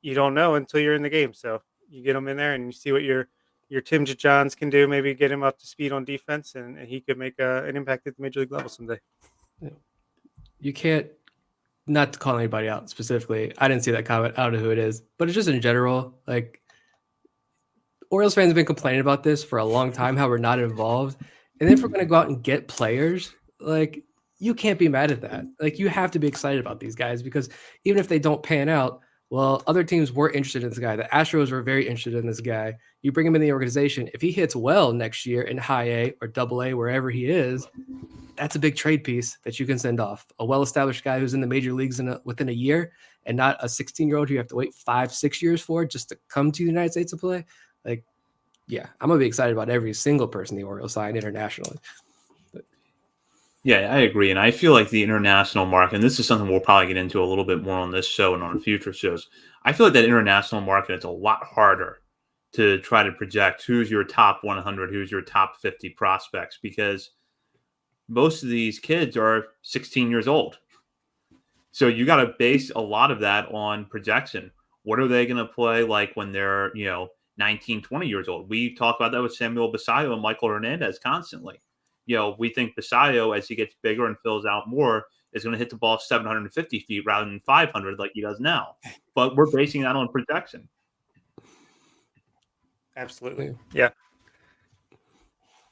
you don't know until you're in the game. So you get him in there and you see what your Tim Johns can do. Maybe get him up to speed on defense, and he could make an impact at the major league level someday. You can't. Not to call anybody out specifically, I didn't see that comment. I don't know who it is, but it's just in general. Like Orioles fans have been complaining about this for a long time, how we're not involved. And if we're going to go out and get players, like you can't be mad at that. Like you have to be excited about these guys because even if they don't pan out, well, other teams were interested in this guy. The Astros were very interested in this guy. You bring him in the organization. If he hits well next year in high A or AA, wherever he is, that's a big trade piece that you can send off. A well-established guy who's in the major leagues within a year and not a 16-year-old who you have to wait 5-6 years for just to come to the United States to play. Like, yeah, I'm going to be excited about every single person the Orioles sign internationally. Yeah, I agree. And I feel like the international market, and this is something we'll probably get into a little bit more on this show and on future shows. I feel like that international market, it's a lot harder to try to project who's your top 100, who's your top 50 prospects, because most of these kids are 16 years old. So you got to base a lot of that on projection. What are they going to play like when they're, 19, 20 years old? We talk about that with Samuel Basayo and Michael Hernandez constantly. We think Basayo, as he gets bigger and fills out more, is going to hit the ball 750 feet rather than 500 like he does now. But we're basing that on projection. Absolutely. Yeah.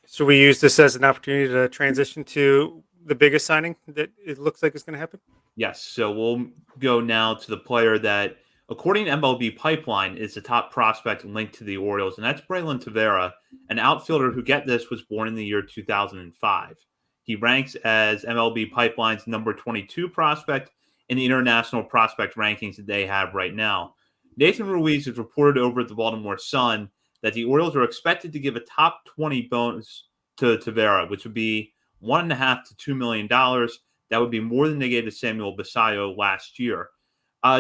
So we use this as an opportunity to transition to the biggest signing that it looks like is going to happen? Yes. So we'll go now to the player that, according to MLB Pipeline, is the top prospect linked to the Orioles, and that's Braylon Tavera, an outfielder who, get this, was born in the year 2005. He ranks as MLB Pipeline's number 22 prospect in the international prospect rankings that they have right now. Nathan Ruiz has reported over at the Baltimore Sun that the Orioles are expected to give a top 20 bonus to Tavera, which would be $1.5 to $2 million. That would be more than they gave to Samuel Basayo last year.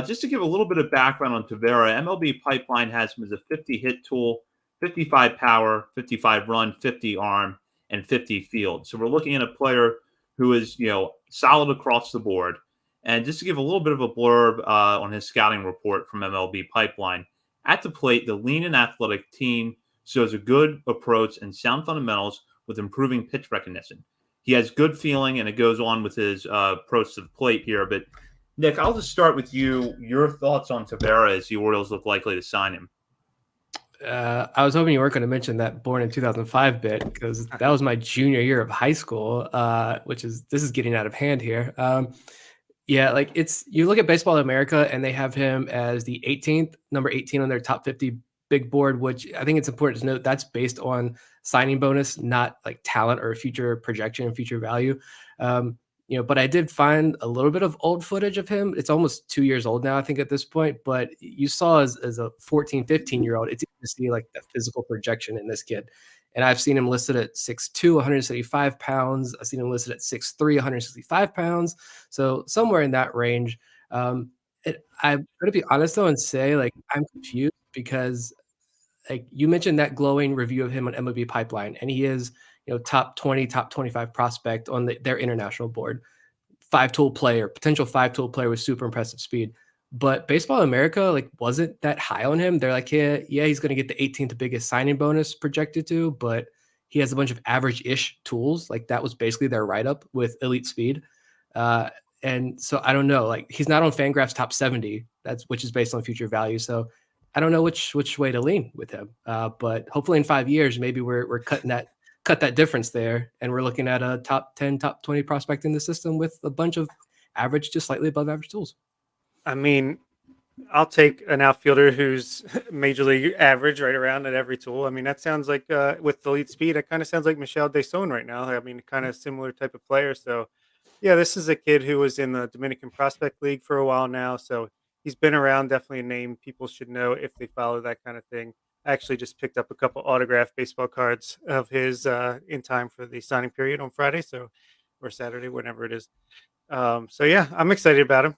Just to give a little bit of background on Tavera, MLB Pipeline has him as a 50 hit tool, 55 power, 55 run, 50 arm, and 50 field. So we're looking at a player who is, solid across the board. And just to give a little bit of a blurb on his scouting report from MLB Pipeline, at the plate, the lean and athletic team shows a good approach and sound fundamentals with improving pitch recognition. He has good feeling, and it goes on with his approach to the plate here. But Nick, I'll just start with you. Your thoughts on Tavera as the Orioles look likely to sign him? I was hoping you weren't going to mention that born in 2005 bit, because that was my junior year of high school, this is getting out of hand here. Yeah, like you look at Baseball America and they have him as the 18th, number 18 on their top 50 big board, which I think it's important to note that's based on signing bonus, not like talent or future projection and future value. But I did find a little bit of old footage of him. It's almost 2 years old now, I think, at this point. But you saw as a 14, 15-year-old, it's easy to see like the physical projection in this kid. And I've seen him listed at 6'2", 175 pounds. I've seen him listed at 6'3", 165 pounds. So somewhere in that range. I'm going to be honest, though, and say, like, I'm confused because, like, you mentioned that glowing review of him on MLB Pipeline, and he is, top 20, top 25 prospect on their international board. Potential five-tool player with super impressive speed. But Baseball America, like, wasn't that high on him. They're like, yeah, he's going to get the 18th biggest signing bonus projected to, but he has a bunch of average-ish tools. Like, that was basically their write-up with elite speed. And so I don't know. Like, he's not on Fangraphs top 70, which is based on future value. So I don't know which way to lean with him. But hopefully in 5 years, maybe we're cut that difference there, and we're looking at a top 10, top 20 prospect in the system with a bunch of average to slightly above average tools. I mean, I'll take an outfielder who's major league average right around at every tool. I mean, that sounds like with the lead speed, it kind of sounds like Michel Deson right now. I mean, kind of similar type of player. So, yeah, this is a kid who was in the Dominican Prospect League for a while now. So he's been around, definitely a name people should know if they follow that kind of thing. I actually just picked up a couple autographed baseball cards of his in time for the signing period on Friday. So, or Saturday, whenever it is. So yeah, I'm excited about him.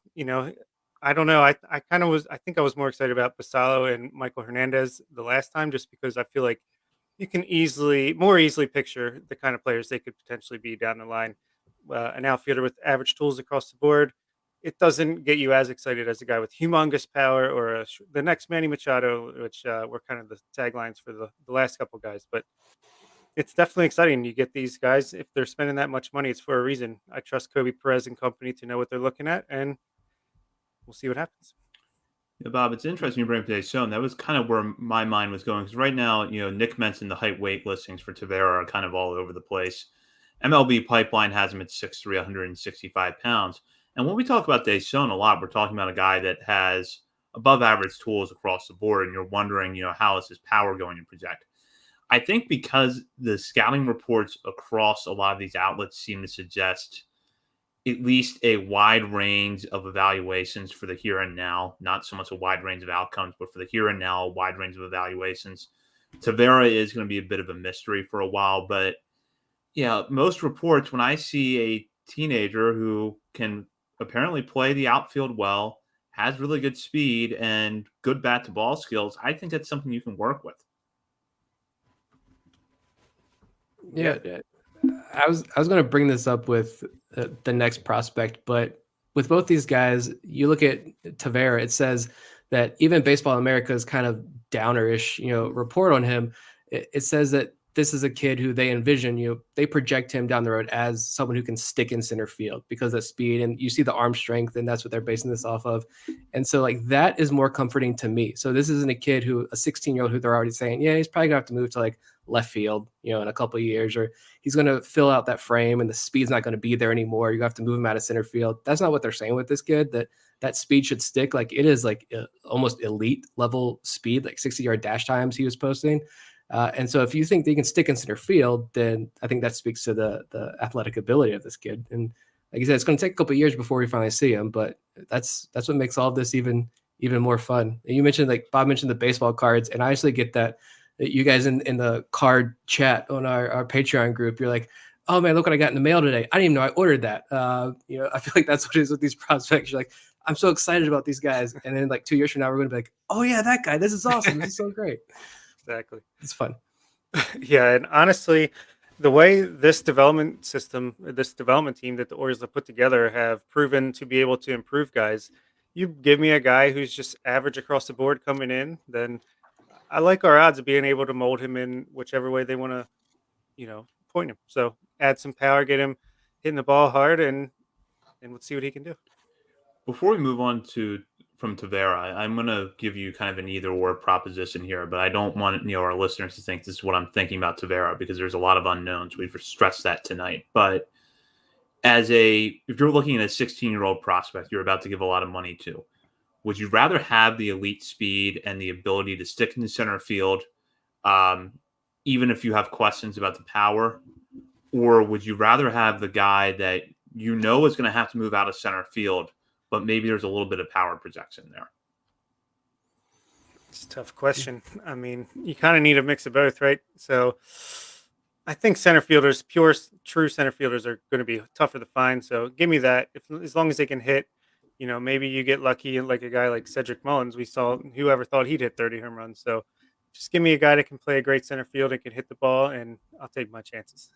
I don't know. I kind of was. I think I was more excited about Basalo and Michael Hernandez the last time, just because I feel like you can more easily picture the kind of players they could potentially be down the line. An outfielder with average tools across the board. It doesn't get you as excited as a guy with humongous power or the next Manny Machado, which were kind of the taglines for the last couple guys. But it's definitely exciting. You get these guys, if they're spending that much money, it's for a reason. I trust Kobe Perez and company to know what they're looking at, and we'll see what happens. Yeah, Bob, it's interesting you bring up today's show. And that was kind of where my mind was going, because right now, Nick mentioned the height weight listings for Tavera are kind of all over the place. MLB Pipeline has him at 6'3", 165 pounds. And when we talk about Deson a lot, we're talking about a guy that has above average tools across the board. And you're wondering, how is his power going to project? I think because the scouting reports across a lot of these outlets seem to suggest at least a wide range of evaluations for the here and now, not so much a wide range of outcomes, but for the here and now, a wide range of evaluations. Tavera is going to be a bit of a mystery for a while, but yeah, most reports, when I see a teenager who can apparently play the outfield well, has really good speed and good bat to ball skills, I think that's something you can work with. Yeah. I was going to bring this up with the next prospect, but with both these guys, you look at Tavera, it says that even Baseball America's kind of downerish, report on him, it says that this is a kid who they envision, they project him down the road as someone who can stick in center field because of speed, and you see the arm strength, and that's what they're basing this off of. And so like that is more comforting to me. So this isn't a kid a 16-year-old who they're already saying, yeah, he's probably gonna have to move to like left field, in a couple of years, or he's going to fill out that frame and the speed's not going to be there anymore. You have to move him out of center field. That's not what they're saying with this kid, that speed should stick. Like it is like almost elite level speed, like 60-yard dash times he was posting. And so if you think they can stick in center field, then I think that speaks to the athletic ability of this kid. And like you said, it's going to take a couple of years before we finally see him, but that's what makes all of this even more fun. And you mentioned, like Bob mentioned, the baseball cards, and I actually get that you guys in the card chat on our Patreon group, you're like, oh man, look what I got in the mail today. I didn't even know I ordered that. I feel like that's what it is with these prospects. You're like, I'm so excited about these guys. And then like 2 years from now, we're going to be like, oh yeah, that guy, this is awesome. This is so great. Exactly. It's fun. Yeah. And honestly, the way this development team that the Orioles have put together have proven to be able to improve guys. You give me a guy who's just average across the board coming in, then I like our odds of being able to mold him in whichever way they want to, point him. So add some power, get him hitting the ball hard, and let's see what he can do. Before we move on from Tavera, I'm going to give you kind of an either or proposition here, but I don't want our listeners to think this is what I'm thinking about Tavera because there's a lot of unknowns. We've stressed that tonight. But if you're looking at a 16-year-old prospect you're about to give a lot of money to, would you rather have the elite speed and the ability to stick in the center field, even if you have questions about the power? Or would you rather have the guy that is going to have to move out of center field, but maybe there's a little bit of power projection there? It's a tough question. I mean, you kind of need a mix of both, right? So I think center fielders, true center fielders, are going to be tougher to find. So give me that. As long as they can hit, maybe you get lucky and like a guy like Cedric Mullins. We saw whoever thought he'd hit 30 home runs. So just give me a guy that can play a great center field and can hit the ball, and I'll take my chances.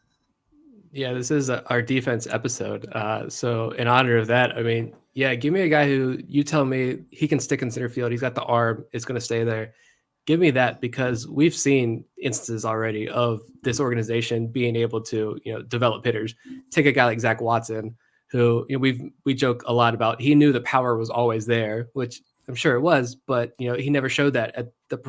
Yeah, this is our defense episode. So in honor of that, I mean, yeah, give me a guy who you tell me he can stick in center field. He's got the arm. It's going to stay there. Give me that, because we've seen instances already of this organization being able to, develop hitters. Take a guy like Zach Watson, who we joke a lot about. He knew the power was always there, which I'm sure it was, but he never showed that at the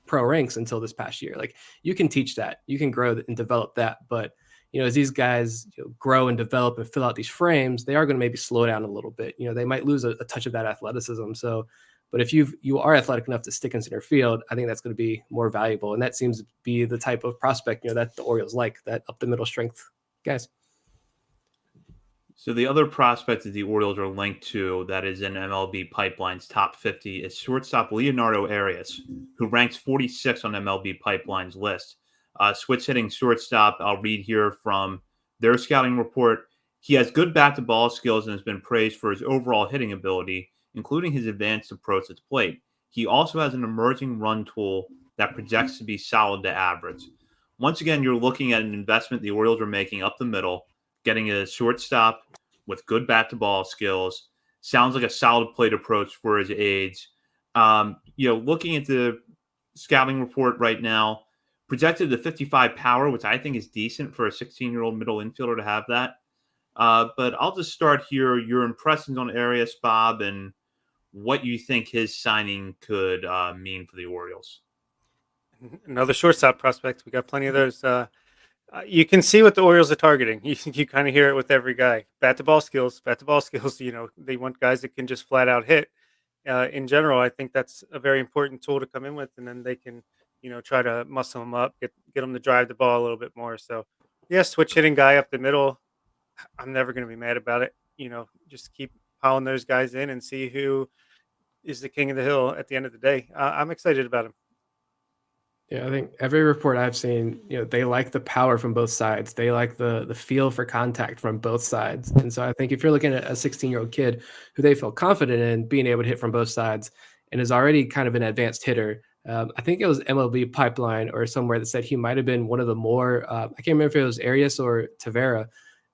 pro ranks until this past year. Like, you can teach that, you can grow and develop that, but as these guys grow and develop and fill out these frames, they are going to maybe slow down a little bit. They might lose a touch of that athleticism. So, but if you are athletic enough to stick in center field, I think that's going to be more valuable. And that seems to be the type of prospect, that the Orioles like, that up the middle strength guys. So the other prospect that the Orioles are linked to that is in MLB Pipeline's top 50 is shortstop Leonardo Arias, who ranks 46 on MLB Pipeline's list. Switch hitting shortstop, I'll read here from their scouting report. He has good bat-to-ball skills and has been praised for his overall hitting ability, including his advanced approach at the plate. He also has an emerging run tool that projects to be solid to average. Once again, you're looking at an investment the Orioles are making up the middle, getting a shortstop with good bat-to-ball skills. Sounds like a solid plate approach for his age. Looking at the scouting report right now, projected to 55 power, which I think is decent for a 16-year-old middle infielder to have that. But I'll just start here. Your impressions on Arias, Bob, and what you think his signing could mean for the Orioles. Another shortstop prospect. We got plenty of those. You can see what the Orioles are targeting. You kind of hear it with every guy. Bat-to-ball skills. They want guys that can just flat out hit. In general, I think that's a very important tool to come in with, and then they can try to muscle them up, get them to drive the ball a little bit more. So, yeah, switch hitting guy up the middle. I'm never going to be mad about it. Just keep piling those guys in and see who is the king of the hill at the end of the day. I'm excited about him. Yeah, I think every report I've seen, they like the power from both sides. They like the feel for contact from both sides. And so I think if you're looking at a 16-year-old kid who they feel confident in being able to hit from both sides and is already kind of an advanced hitter, I think it was MLB Pipeline or somewhere that said he might have been one of the more, I can't remember if it was Arias or Tavera,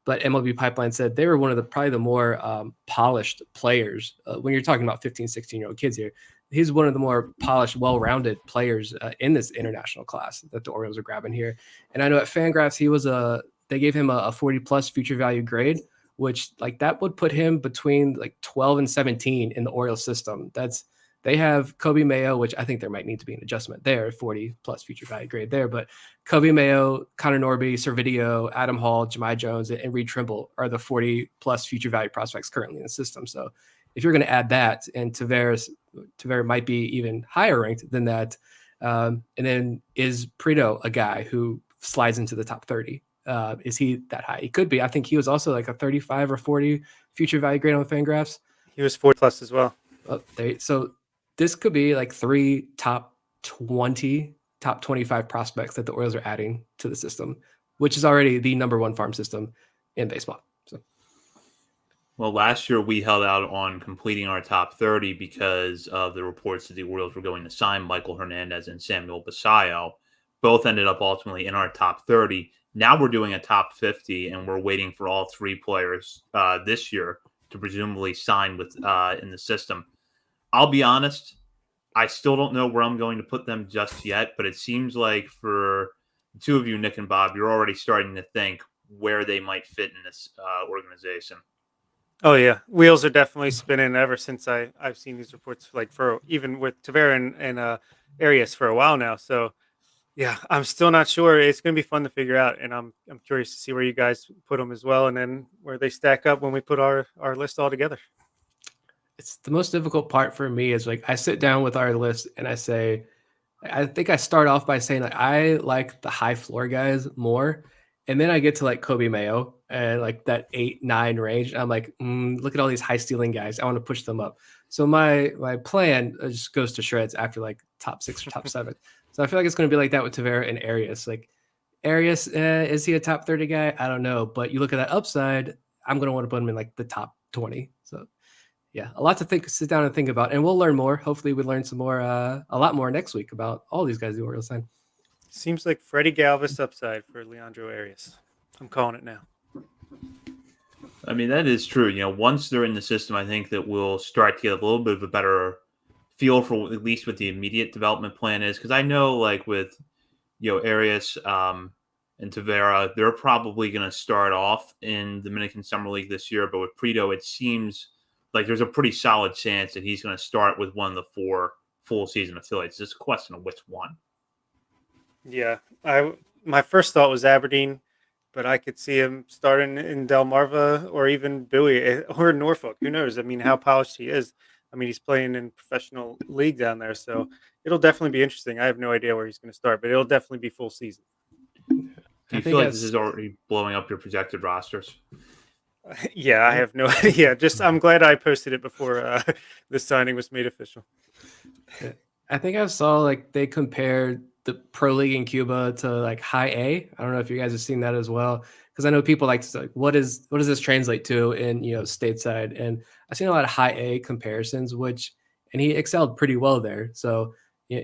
but MLB Pipeline said they were one of the probably the more polished players. When you're talking about 15, 16-year-old kids here, he's one of the more polished, well-rounded players in this international class that the Orioles are grabbing here. And I know at Fangraphs, they gave him a 40+ future value grade, which like that would put him between like 12 and 17 in the Orioles system. They have Kobe Mayo, which I think there might need to be an adjustment there, 40+ future value grade there. But Kobe Mayo, Connor Norby, Servideo, Adam Hall, Jemai Jones, and Reed Trimble are the 40+ future value prospects currently in the system. So if you're going to add that, and Tavera might be even higher ranked than that. And then is Prito a guy who slides into the top 30? Is he that high? He could be. I think he was also like a 35 or 40 future value grade on Fangraphs. He was 40+ as well. So this could be like 3 top 20, top 25 prospects that the Orioles are adding to the system, which is already the number 1 farm system in baseball. So, well, last year we held out on completing our top 30 because of the reports that the Orioles were going to sign Michael Hernandez and Samuel Basayo. Both ended up ultimately in our top 30. Now we're doing a top 50, and we're waiting for all 3 players this year to presumably sign with in the system. I'll be honest, I still don't know where I'm going to put them just yet, but it seems like for the 2 of you, Nick and Bob, you're already starting to think where they might fit in this organization. Oh yeah, wheels are definitely spinning ever since I've seen these reports, like for even with Tavera and Arias for a while now. So yeah, I'm still not sure. It's going to be fun to figure out, and I'm curious to see where you guys put them as well, and then where they stack up when we put our list all together. It's the most difficult part for me is like I sit down with our list and I say, I think I start off by saying like I like the high floor guys more, and then I get to like Kobe Mayo and like that 8-9 range. I'm like, look at all these high stealing guys. I want to push them up. So my plan just goes to shreds after like top 6 or top 7. So I feel like it's going to be like that with Tavera and Arias. Like Arias, is he a top 30 guy? I don't know. But you look at that upside, I'm going to want to put him in like the top 20. So yeah, a lot to sit down and think about. And we'll learn more. Hopefully we learn some more, a lot more next week about all these guys the Orioles signed. Seems like Freddie Galvis upside for Leandro Arias. I'm calling it now. I mean, that is true. Once they're in the system, I think that we'll start to get a little bit of a better feel for at least what the immediate development plan is. Because I know, like with Arias and Tavera, they're probably going to start off in the Dominican Summer League this year. But with Prito, it seems like there's a pretty solid chance that he's going to start with one of the 4 full season affiliates. It's just a question of which one. Yeah, my first thought was Aberdeen, but I could see him starting in Delmarva or even Bowie or Norfolk. Who knows? I mean, how polished he is. I mean, he's playing in professional league down there, so it'll definitely be interesting. I have no idea where he's going to start, but it'll definitely be full season. Do you feel like this is already blowing up your projected rosters? Yeah, I have no idea. I'm glad I posted it before the signing was made official. I think I saw like they compared the pro league in Cuba to like high A. I don't know if you guys have seen that as well, because I know people like to say, like, what does this translate to in stateside? And I've seen a lot of high A comparisons, and he excelled pretty well there. So yeah,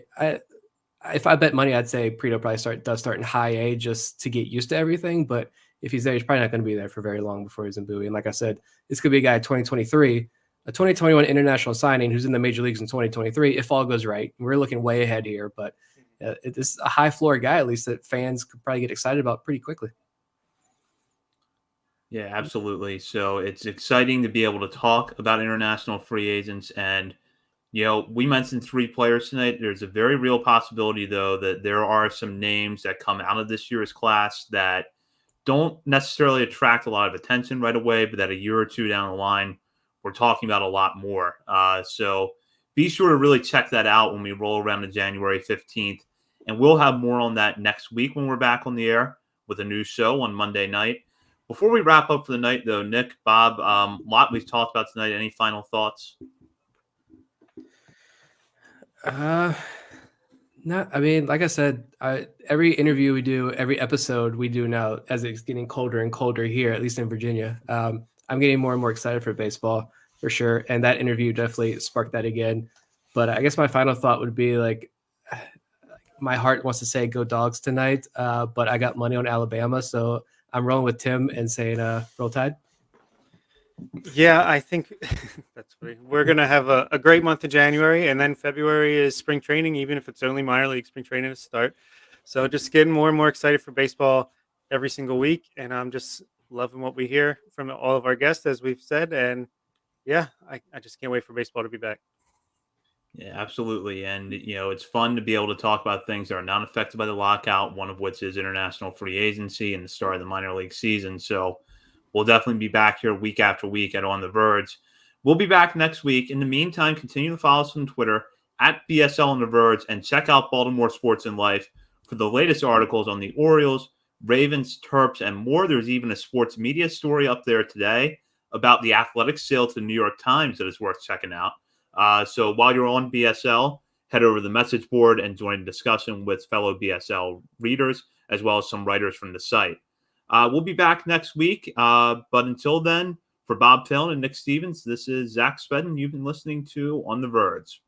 if I bet money, I'd say Prito probably does start in high A just to get used to everything. But if he's there, he's probably not going to be there for very long before he's in Bowie. And like I said, this could be a guy 2023, a 2021 international signing who's in the major leagues in 2023, if all goes right. We're looking way ahead here, but it's a high floor guy, at least, that fans could probably get excited about pretty quickly. Yeah, absolutely. So it's exciting to be able to talk about international free agents. And, we mentioned 3 players tonight. There's a very real possibility, though, that there are some names that come out of this year's class that don't necessarily attract a lot of attention right away, but that a year or 2 down the line, we're talking about a lot more. So be sure to really check that out when we roll around to January 15th. And we'll have more on that next week when we're back on the air with a new show on Monday night. Before we wrap up for the night, though, Nick, Bob, a lot we've talked about tonight. Any final thoughts? I mean, like I said, every interview we do, every episode we do now, as it's getting colder and colder here, at least in Virginia, I'm getting more and more excited for baseball, for sure. And that interview definitely sparked that again. But I guess my final thought would be like, my heart wants to say go Dogs tonight, but I got money on Alabama, so I'm rolling with Tim and saying Roll Tide. Yeah, I think that's funny. We're gonna have a great month of January, and then February is spring training, even if it's only minor league spring training to start. So just getting more and more excited for baseball every single week, and I'm just loving what we hear from all of our guests, as we've said. And yeah, I just can't wait for baseball to be back. Yeah, absolutely. And, it's fun to be able to talk about things that are not affected by the lockout, one of which is international free agency and the start of the minor league season. So we'll definitely be back here week after week at On the Verge. We'll be back next week. In the meantime, continue to follow us on Twitter at BSL on the Verge and check out Baltimore Sports and Life for the latest articles on the Orioles, Ravens, Terps, and more. There's even a sports media story up there today about the Athletic sale to the New York Times that is worth checking out. So while you're on BSL, head over to the message board and join a discussion with fellow BSL readers, as well as some writers from the site. We'll be back next week. But until then, for Bob Fillon and Nick Stevens, this is Zach Spedden. You've been listening to On the Verge.